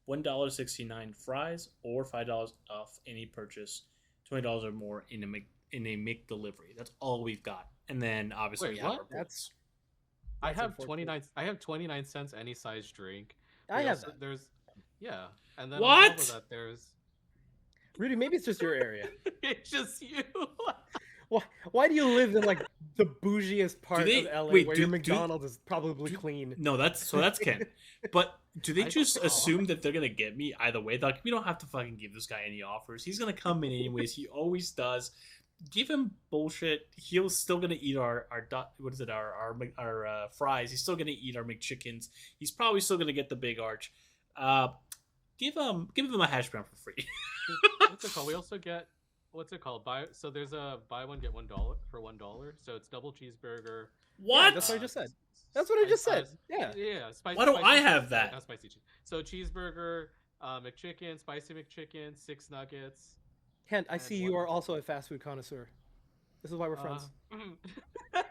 $1.69 fries, or $5 off any purchase $20 or more in a McDelivery. That's all we've got. And then obviously Wait, we have what? our That's- points. I That's have unfortunate. 29. I have 29 cents any size drink. I We have also- that. There's yeah, and then on What? top of that, there's Rudy, maybe it's just your area. it's just you. Why do you live in like the bougiest part they- of LA wait, where do- your do- McDonald's is probably do- clean? No, that's Ken. But do they I don't just know. assume that they're gonna get me either way? Like, we don't have to fucking give this guy any offers. He's gonna come in anyways. He always does. Give him bullshit. He's still gonna eat our fries. He's still gonna eat our McChickens. He's probably still gonna get the Big Arch. Give him a hash brown for free. What's it called? We also get what's it called? So there's a buy one get $1 for $1. So it's double cheeseburger. What? that's what I just said. That's what I just said. Yeah. Yeah. Spicy, Why don't I spicy have cheese- that? Not spicy cheese. So cheeseburger, McChicken, spicy McChicken, 6 nuggets. Kent, I And see you what are else? also a fast food connoisseur. This is why we're friends. Uh,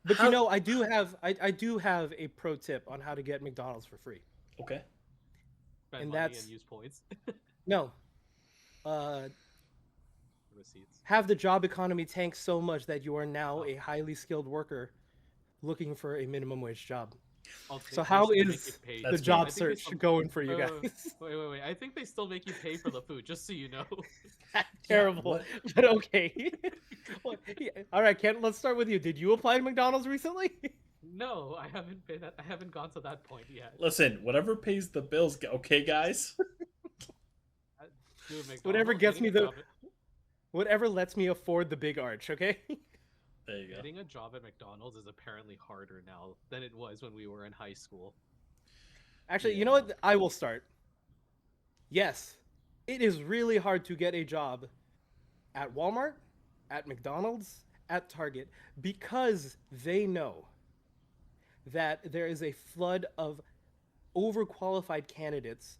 But How- you know, I do have a pro tip on how to get McDonald's for free. Okay. spend And money that's- and use points. No. Receipts. Have the job economy tank so much that you are now a highly skilled worker looking for a minimum wage job. So how is the That's job good. I think they search still- going for you Wait, guys? Wait. I think they still make you pay for the food, just so you know. Terrible, what- but okay. Well, yeah, all right, Kent. Let's start with you. Did you apply to McDonald's recently? No, I haven't been. I haven't gone to that point yet. Listen, whatever pays the bills, okay, guys. Dude, Whatever McDonald's, gets getting me a the- job Whatever lets me afford the Big Arch. Okay. There you go. Getting a job at McDonald's is apparently harder now than it was when we were in high school. Actually, you know what? I will start. Yes, it is really hard to get a job at Walmart, at McDonald's, at Target, because they know that there is a flood of overqualified candidates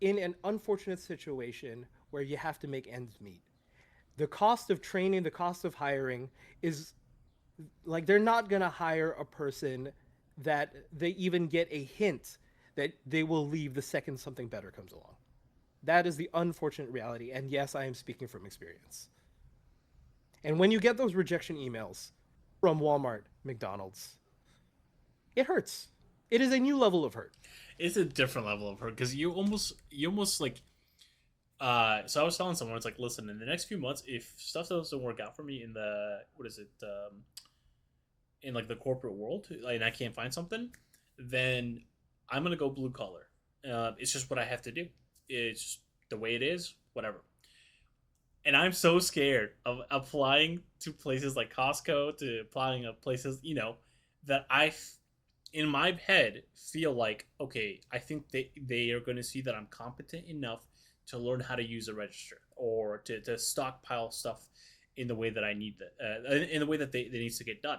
in an unfortunate situation where you have to make ends meet. The cost of training, the cost of hiring is like they're not going to hire a person that they even get a hint that they will leave the second something better comes along. That is the unfortunate reality. And yes, I am speaking from experience. And when you get those rejection emails from Walmart, McDonald's, it hurts. It is a new level of hurt. It's a different level of hurt because you almost like So I was telling someone, it's like, listen, in the next few months, if stuff doesn't work out for me in the what is it, in like the corporate world, like, and I can't find something, then I'm gonna go blue collar. It's just what I have to do. It's just the way it is. Whatever. And I'm so scared of applying to places like Costco, to applying to places, that in my head, feel like, okay, I think they are going to see that I'm competent enough to learn how to use a register, or to stockpile stuff in the way that I need in the way that they needs to get done.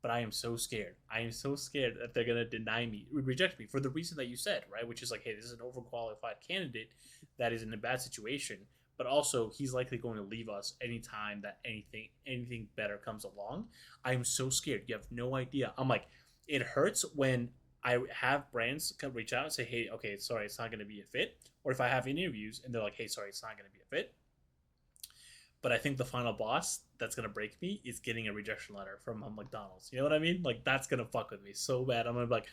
But I am so scared. I am so scared that they're gonna deny me, reject me for the reason that you said, right? Which is like, hey, this is an overqualified candidate that is in a bad situation, but also he's likely going to leave us anytime that anything better comes along. I am so scared. You have no idea. I'm like, it hurts when I have brands come reach out and say, hey, okay, sorry, it's not going to be a fit. Or if I have interviews and they're like, hey, sorry, it's not going to be a fit. But I think the final boss that's going to break me is getting a rejection letter from McDonald's. You know what I mean? Like, that's going to fuck with me so bad. I'm going to be like,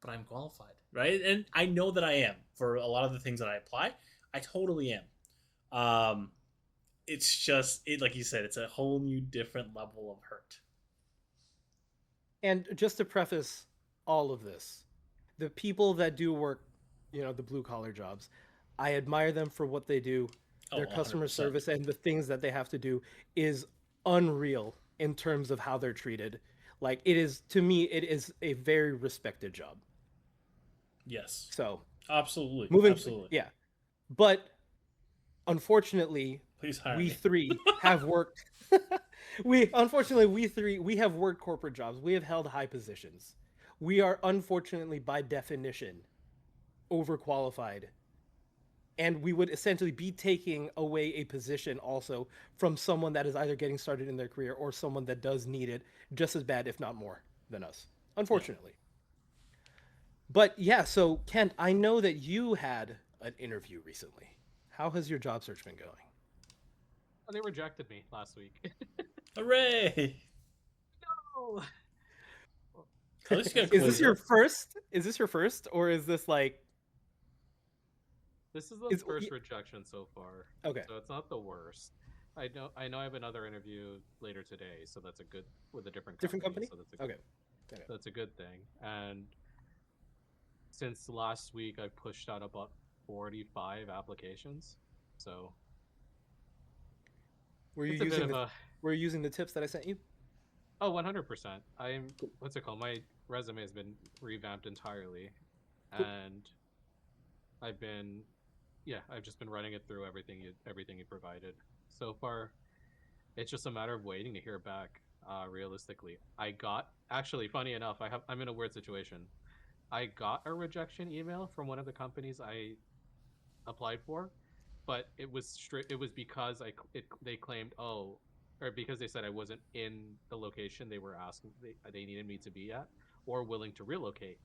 but I'm qualified, right? And I know that I am for a lot of the things that I apply. I totally am. It's just, like you said, it's a whole new different level of hurt. And just to preface all of this, the people that do work, the blue collar jobs, I admire them for what they do. Their customer 100%. service and the things that they have to do is unreal in terms of how they're treated. Like, it is, to me, it is a very respected job. Yes. So absolutely. yeah. But unfortunately, please hire we me. three have worked. we have worked corporate jobs. We have held high positions. We are unfortunately, by definition, overqualified. And we would essentially be taking away a position also from someone that is either getting started in their career or someone that does need it just as bad, if not more, than us, unfortunately. Yeah. But yeah, so Kent, I know that you had an interview recently. How has your job search been going? Oh, they rejected me last week. Hooray! No. At least you got Is this your closure. first? Is this your first, or is this like? This is the first rejection so far. Okay. So it's not the worst. I know I have another interview later today, so that's a good, with a different company. So that's a good, okay. That's a good thing. And since last week, I pushed out about 45 applications. So were you using the tips that I sent you? Oh, 100%. What's it called? My resume has been revamped entirely, and I've just been running it through everything you provided. So far, it's just a matter of waiting to hear back. Realistically, actually, funny enough, I'm in a weird situation. I got a rejection email from one of the companies I applied for, but it was because they claimed, or because they said I wasn't in the location they were asking they needed me to be at, or willing to relocate.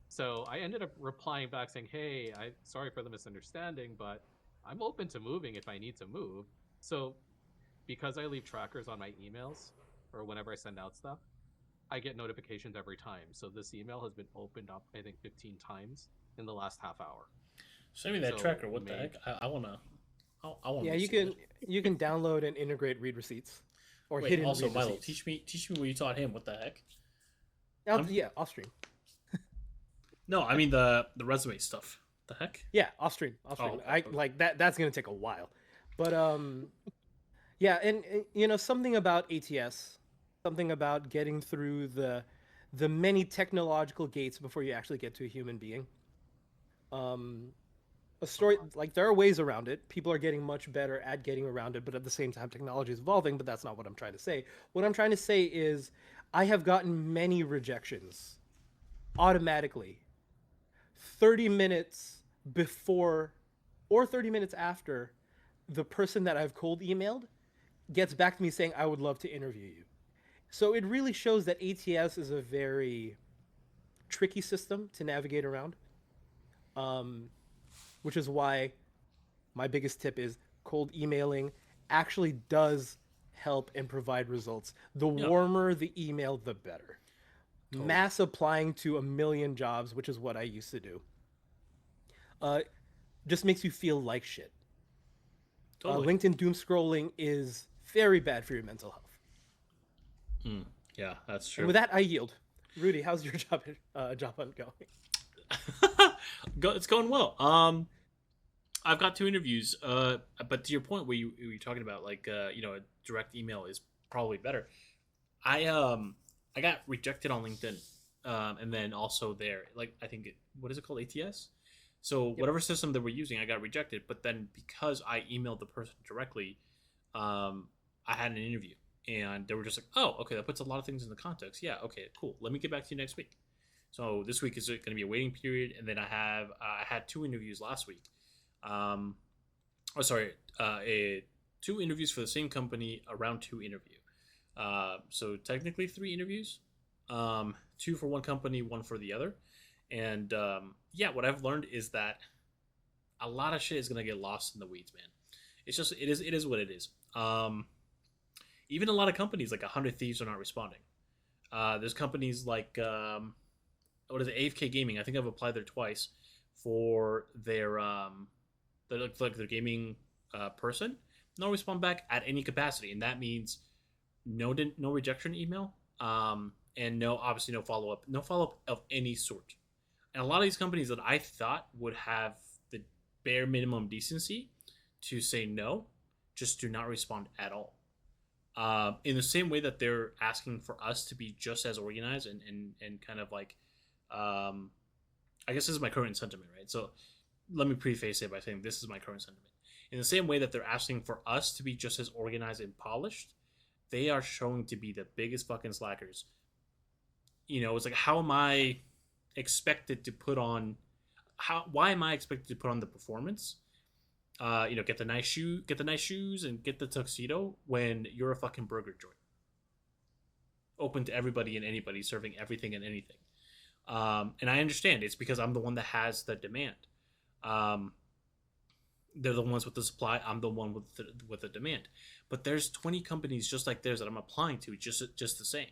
So I ended up replying back saying, hey, I'm sorry for the misunderstanding, but I'm open to moving if I need to move. So because I leave trackers on my emails, or whenever I send out stuff, I get notifications every time. So this email has been opened up, I think, 15 times in the last half hour. Send me that tracker. What the heck? I wanna. Yeah, you can download and integrate read receipts, or hidden also, read Milo, receipts. teach me what you taught him. What the heck? Off stream. No, I mean the resume stuff. The heck? Yeah, off stream. Okay. Like that. That's gonna take a while, but yeah, and something about ATS, something about getting through the many technological gates before you actually get to a human being. A story, like, there are ways around it. People are getting much better at getting around it, but at the same time, technology is evolving. But that's not what I'm trying to say. What I'm trying to say is, I have gotten many rejections automatically 30 minutes before or 30 minutes after the person that I've cold emailed gets back to me saying, I would love to interview you. So it really shows that ATS is a very tricky system to navigate around. Which is why my biggest tip is cold emailing actually does help and provide results. The warmer the email, the better. Totally. Mass applying to 1 million jobs, which is what I used to do, just makes you feel like shit. Totally. LinkedIn doom scrolling is very bad for your mental health. Yeah, that's And true. with that, I yield. Rudy, how's your job hunt going? It's going well. I've got 2 interviews. But to your point, where you were talking about like a direct email is probably better. I got rejected on LinkedIn, and then also there, like I think what is it called, ATS? So whatever system that we're using, I got rejected. But then because I emailed the person directly, I had an interview, and they were just like, "Oh, okay, that puts a lot of things in the context. Yeah, okay, cool. Let me get back to you next week." So this week is going to be a waiting period, and then I had 2 interviews last week. Um, oh, sorry, 2 interviews for the same company, a round 2 interview. So technically 3 interviews, 2 for one company, 1 for the other. And yeah, what I've learned is that a lot of shit is gonna get lost in the weeds, man. It is what it is. Even a lot of companies like 100 Thieves are not responding. There's companies like what is it, AFK Gaming. I think I've applied there twice for their gaming person. No respond back at any capacity, and that means no rejection email, and obviously no follow up of any sort. And a lot of these companies that I thought would have the bare minimum decency to say no, just do not respond at all. In the same way that they're asking for us to be just as organized and kind of like, I guess this is my current sentiment, right? So let me preface it by saying this is my current sentiment. In the same way that they're asking for us to be just as organized and polished, they are showing to be the biggest fucking slackers. It's like, how am I expected to put on? Why am I expected to put on the performance? Get the nice shoes, and get the tuxedo when you're a fucking burger joint, open to everybody and anybody, serving everything and anything. And I understand it's because I'm the one that has the demand. They're the ones with the supply. I'm the one with the demand. But there's 20 companies just like theirs that I'm applying to just the same,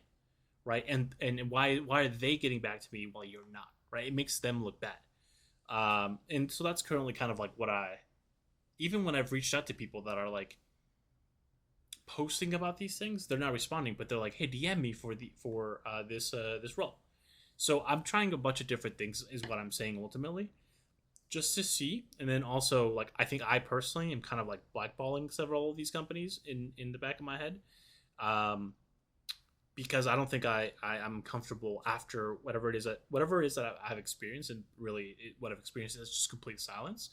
right? And why are they getting back to me while you're not, right? It makes them look bad. And so that's currently kind of like what even when I've reached out to people that are like posting about these things, they're not responding, but they're like, "Hey, DM me for this role." So I'm trying a bunch of different things, is what I'm saying ultimately, just to see. And then also, like, I think I personally am kind of like blackballing several of these companies in the back of my head, because I don't think I'm comfortable after whatever it is that I've experienced. And really what I've experienced is just complete silence,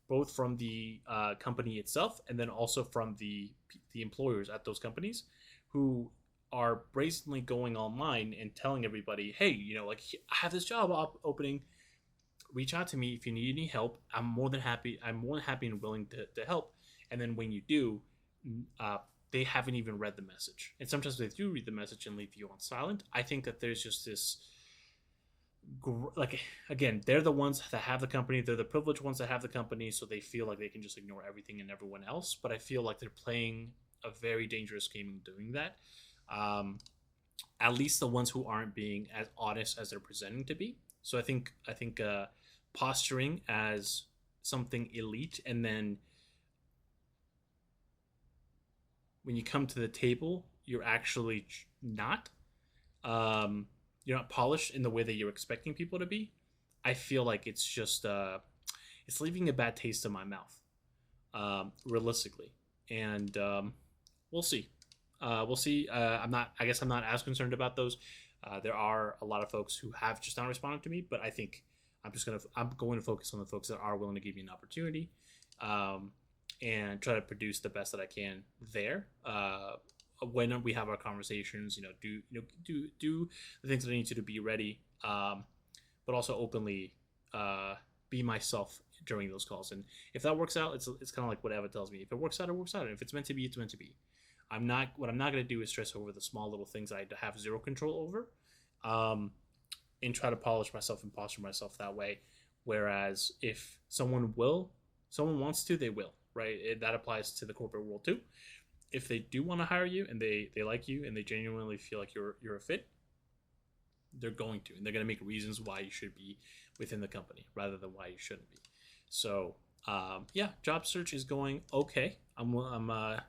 both from the company itself and then also from the employers at those companies, who are brazenly going online and telling everybody, "Hey, like, I have this job opening. Reach out to me if you need any help. I'm more than happy and willing to help." And then when you do, they haven't even read the message. And sometimes they do read the message and leave you on silent. I think that there's just this, like, again, they're the ones that have the company. They're the privileged ones that have the company, so they feel like they can just ignore everything and everyone else. But I feel like they're playing a very dangerous game in doing that. At least the ones who aren't being as honest as they're presenting to be. So I think posturing as something elite, and then when you come to the table, you're actually not. You're not polished in the way that you're expecting people to be. I feel like it's just it's leaving a bad taste in my mouth, realistically. And we'll see. We'll see. I guess I'm not as concerned about those. There are a lot of folks who have just not responded to me, but I think I'm going to focus on the folks that are willing to give me an opportunity, and try to produce the best that I can there. When we have our conversations, do the things that I need to be ready, but also openly be myself during those calls. And if that works out, it's kind of like what Eva tells me. If it works out, it works out. And if it's meant to be, it's meant to be. What I'm not going to do is stress over the small little things I have zero control over, and try to polish myself and posture myself that way. Whereas if someone wants to, they will, right? That applies to the corporate world too. If they do want to hire you and they like you and they genuinely feel like you're a fit, they're going to, and they're going to make reasons why you should be within the company rather than why you shouldn't be. So yeah, job search is going okay. I'm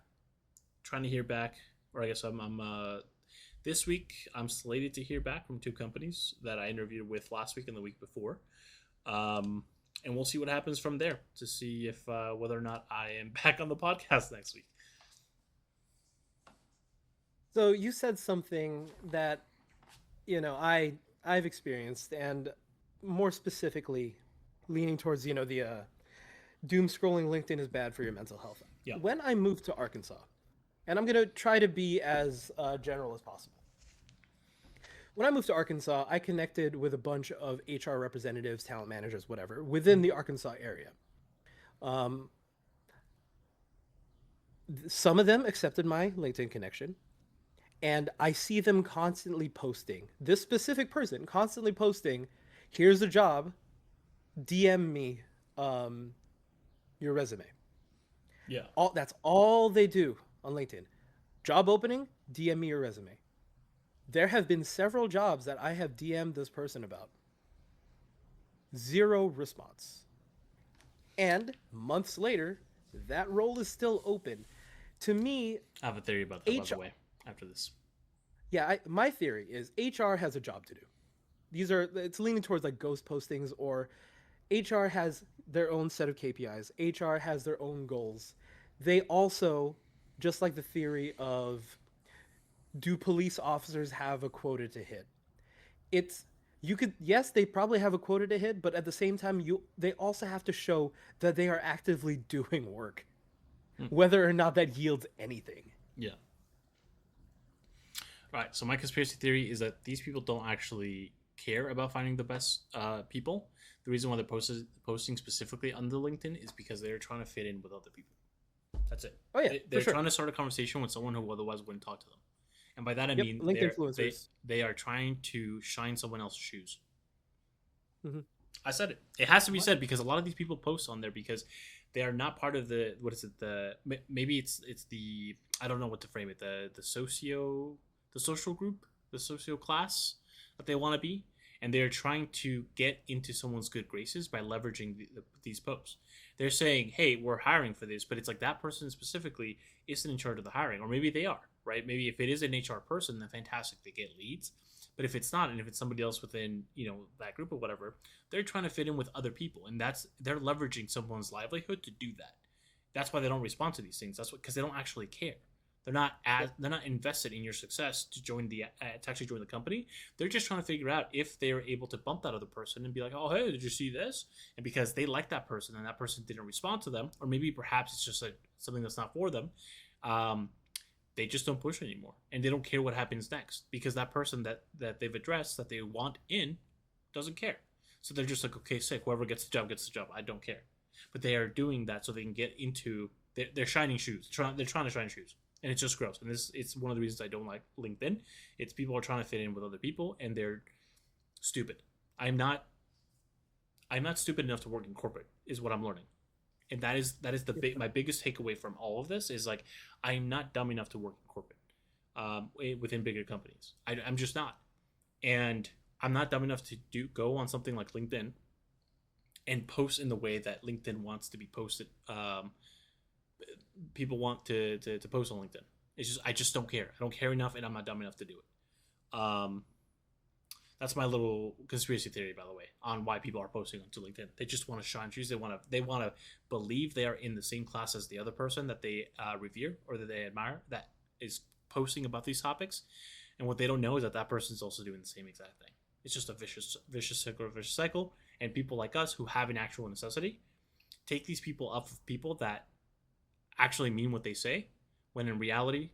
trying to hear back, or I guess I'm this week I'm slated to hear back from two companies that I interviewed with last week and the week before. And we'll see what happens from there to see if whether or not I am back on the podcast next week. So you said something that I've experienced, and more specifically, leaning towards the doom scrolling LinkedIn is bad for your mental health. Yeah. When I moved to Arkansas, and I'm gonna try to be as general as possible. When I moved to Arkansas, I connected with a bunch of HR representatives, talent managers, whatever, within the Arkansas area. Um, some of them accepted my LinkedIn connection, and I see them constantly posting. This specific person constantly posting, "Here's a job. DM me your resume." Yeah. That's all they do on LinkedIn. Job opening, DM me your resume. There have been several jobs that I have DM'd this person about. Zero response. And months later, that role is still open. To me, I have a theory about that, by the way, after this. yeah, my theory is HR has a job to do. It's leaning towards like ghost postings, or HR has their own set of KPIs. HR has their own goals. They also, just like the theory of, do police officers have a quota to hit? Yes, they probably have a quota to hit, but at the same time, they also have to show that they are actively doing work, whether or not that yields anything. Yeah. Right. So my conspiracy theory is that these people don't actually care about finding the best people. The reason why they're posting specifically under LinkedIn is because they're trying to fit in with other people. That's it. Oh yeah, They're sure. trying to start a conversation with someone who otherwise wouldn't talk to them. And by that I Yep, mean LinkedIn influencers. they are trying to shine someone else's shoes. Mhm. I said it. It has to be said because a lot of these people post on there because they are not part of the maybe it's the I don't know what to frame it, the social group, the socio class that they want to be, and they're trying to get into someone's good graces by leveraging these posts. They're saying, "Hey, we're hiring for this," but it's like that person specifically isn't in charge of the hiring, or maybe they are, right? Maybe if it is an HR person, then fantastic, they get leads. But if it's not, and if it's somebody else within that group or whatever, they're trying to fit in with other people, and they're leveraging someone's livelihood to do that. That's why they don't respond to these things. That's because they don't actually care. They're not invested in your success to actually join the company. They're just trying to figure out if they're able to bump that other person and be like, "Oh, hey, did you see this?" And because they like that person and that person didn't respond to them, or maybe perhaps it's just like something that's not for them, they just don't push anymore, and they don't care what happens next because that person that they've addressed that they want in doesn't care. So they're just like, "Okay, sick. Whoever gets the job gets the job. I don't care." But they are doing that so they can get into they're shining shoes. They're trying to shine shoes. And it's just gross. And it's one of the reasons I don't like LinkedIn. It's people are trying to fit in with other people, and they're stupid. I'm not stupid enough to work in corporate, is what I'm learning, and that is my biggest takeaway from all of this is like I'm not dumb enough to work in corporate, within bigger companies. I'm just not, and I'm not dumb enough to go on something like LinkedIn and post in the way that LinkedIn wants to be posted. People want to post on LinkedIn. It's just I just don't care. I don't care enough, and I'm not dumb enough to do it. That's my little conspiracy theory, by the way, on why people are posting onto LinkedIn. They just want to shine shoes. They want to believe they are in the same class as the other person that they revere or that they admire that is posting about these topics. And what they don't know is that person is also doing the same exact thing. It's just a vicious cycle. And people like us who have an actual necessity take these people up of people that actually mean what they say, when in reality,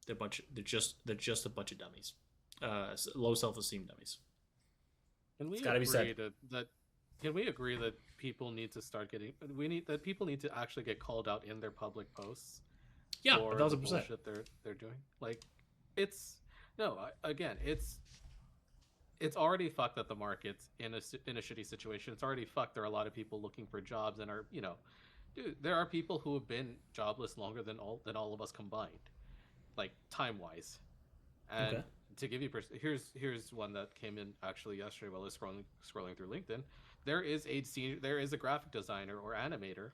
they're just a bunch of dummies, low self-esteem dummies. Can we It's gotta be said. Can we agree that people need to start getting? People need to actually get called out in their public posts. Yeah, for 1,000%. the bullshit they're doing. Like, it's already fucked that the market's in a shitty situation. It's already fucked. There are a lot of people looking for jobs and are dude, there are people who have been jobless longer than all of us combined, like time wise. And Okay. to give you here's one that came in actually yesterday while I was scrolling through LinkedIn. There is a graphic designer or animator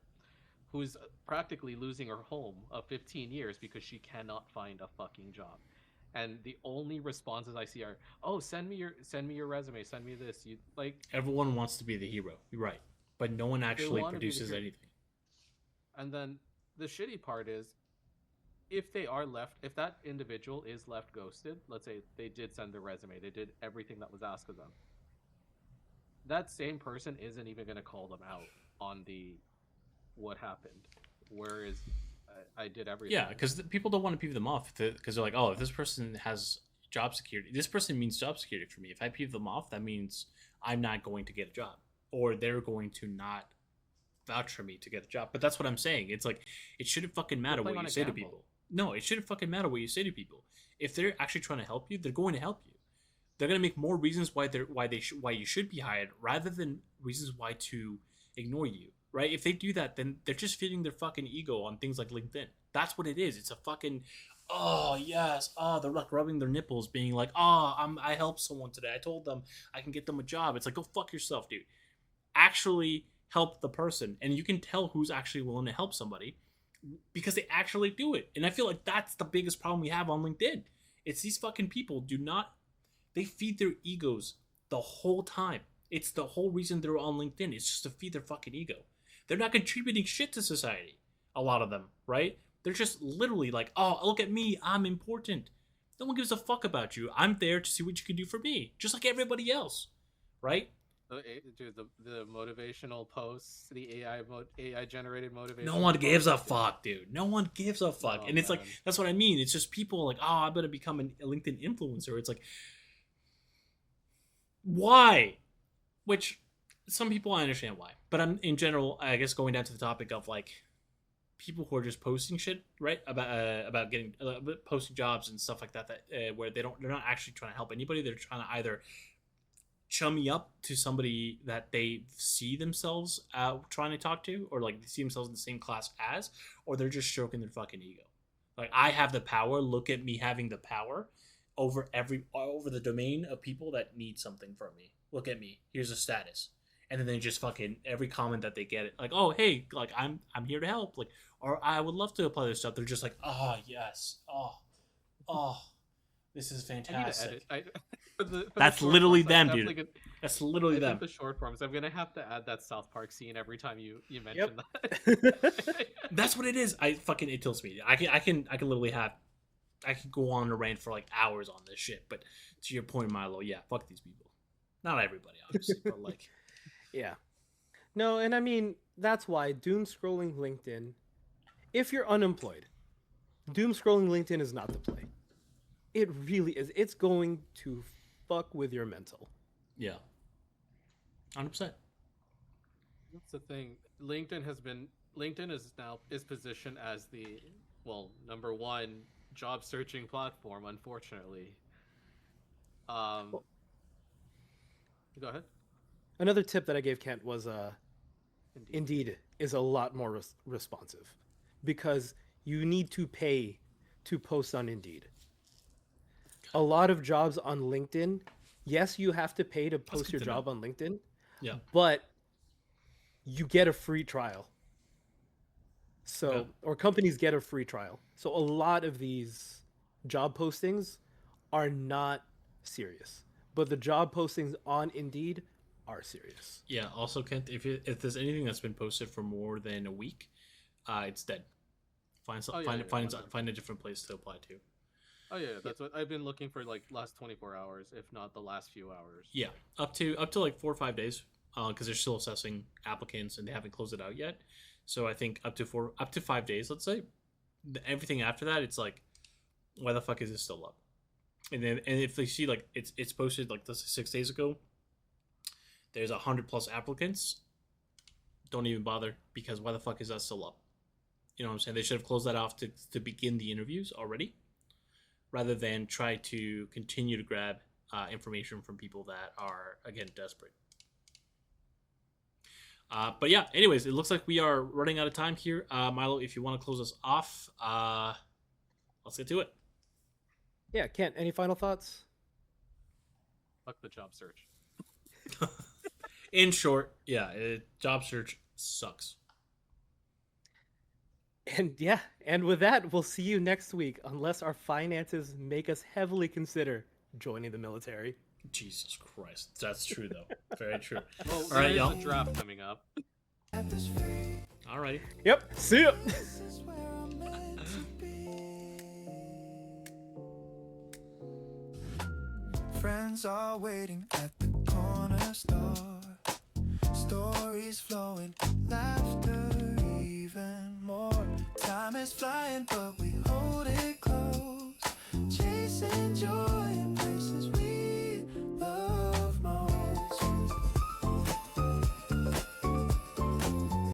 who's practically losing her home of 15 years because she cannot find a fucking job. And the only responses I see are, "Oh, send me your resume, send me this." You like Everyone wants to be the hero. You're right, but no one actually wanna be the produces hero. anything. And then the shitty part is, if they are left, if that individual is left ghosted, let's say they did send their resume, they did everything that was asked of them, that same person isn't even going to call them out on the what happened. Whereas I did everything. Yeah, because people don't want to peeve them off because they're like, oh, if this person has job security, this person means job security for me. If I peeve them off, that means I'm not going to get a job, or they're going to not vouch for me to get a job. But that's what I'm saying. It's like it shouldn't fucking matter what you say to people. No, it shouldn't fucking matter what you say to people. If they're actually trying to help you, they're going to help you. They're going to make more reasons why you should be hired rather than reasons why to ignore you. Right? If they do that, then they're just feeding their fucking ego on things like LinkedIn. That's what it is. It's a fucking, oh yes, oh, they're like rubbing their nipples, being like, oh, I helped someone today. I told them I can get them a job. It's like, go fuck yourself, dude. Actually help the person, and you can tell who's actually willing to help somebody because they actually do it. And I feel like that's the biggest problem we have on LinkedIn. It's these fucking people they feed their egos the whole time. It's the whole reason they're on LinkedIn. It's just to feed their fucking ego. They're not contributing shit to society. A lot of them, right? They're just literally like, oh, look at me. I'm important. No one gives a fuck about you. I'm there to see what you can do for me. Just like everybody else, right? Dude, the motivational posts, the AI generated motivation. No one gives a fuck, dude. No one gives a fuck. Oh, and it's man. like, that's what I mean. It's just people like, oh, I'm going to become a LinkedIn influencer. It's like, why? Which some people I understand why, but I'm in general, I guess going down to the topic of like people who are just posting shit, right? About getting posting jobs and stuff like that, where they're not actually trying to help anybody. They're trying to either chummy up to somebody that they see themselves trying to talk to, or like they see themselves in the same class as, or they're just stroking their fucking ego. Like, I have the power. Look at me having the power over the domain of people that need something from me. Look at me. Here's a status. And then they just fucking every comment that they get, like, oh hey, like I'm here to help, like, or I would love to apply this stuff. They're just like, oh yes, oh, this is fantastic. That's literally them, dude. That's literally them. The short forms. I'm gonna have to add that South Park scene every time you mention that. That's what it is. It tilts me. I can literally I can go on a rant for like hours on this shit. But to your point, Milo, yeah, fuck these people. Not everybody, obviously, but like. Yeah. No, and I mean, that's why doom scrolling LinkedIn, if you're unemployed, doom scrolling LinkedIn is not the play. It really is. It's going to fuck with your mental. Yeah. 100%. That's the thing. LinkedIn is positioned as the, well, number one job searching platform, unfortunately. Go ahead. Another tip that I gave Kent was Indeed is a lot more responsive because you need to pay to post on Indeed. A lot of jobs on LinkedIn, yes, you have to pay to post your job on LinkedIn. Yeah. But you get a free trial. So, yeah. Or companies get a free trial. So a lot of these job postings are not serious, but the job postings on Indeed are serious. Yeah. Also, Kent, if there's anything that's been posted for more than a week, it's dead. Find a different place to apply to. Oh yeah, that's what I've been looking for, like last 24 hours, if not the last few hours. Yeah, up to like 4 or 5 days, because they're still assessing applicants and they haven't closed it out yet. So I think up to 5 days, let's say. Everything after that, it's like, why the fuck is this still up? And if they see like it's posted like 6 days ago, there's 100+ applicants, don't even bother, because why the fuck is that still up? You know what I'm saying? They should have closed that off to begin the interviews already, rather than try to continue to grab information from people that are, again, desperate. But yeah, anyways, it looks like we are running out of time here. Milo, if you want to close us off, let's get to it. Yeah, Kent, any final thoughts? Fuck the job search. In short, yeah, job search sucks. And yeah, and with that, we'll see you next week, unless our finances make us heavily consider joining the military. Jesus Christ, that's true though. Very true. Well, All right, there's y'all. a draft coming up. Alrighty. Yep, see ya! This is where I'm meant to be. Friends are waiting at the corner store. Stories flowing, laughter even more. Time is flying, but we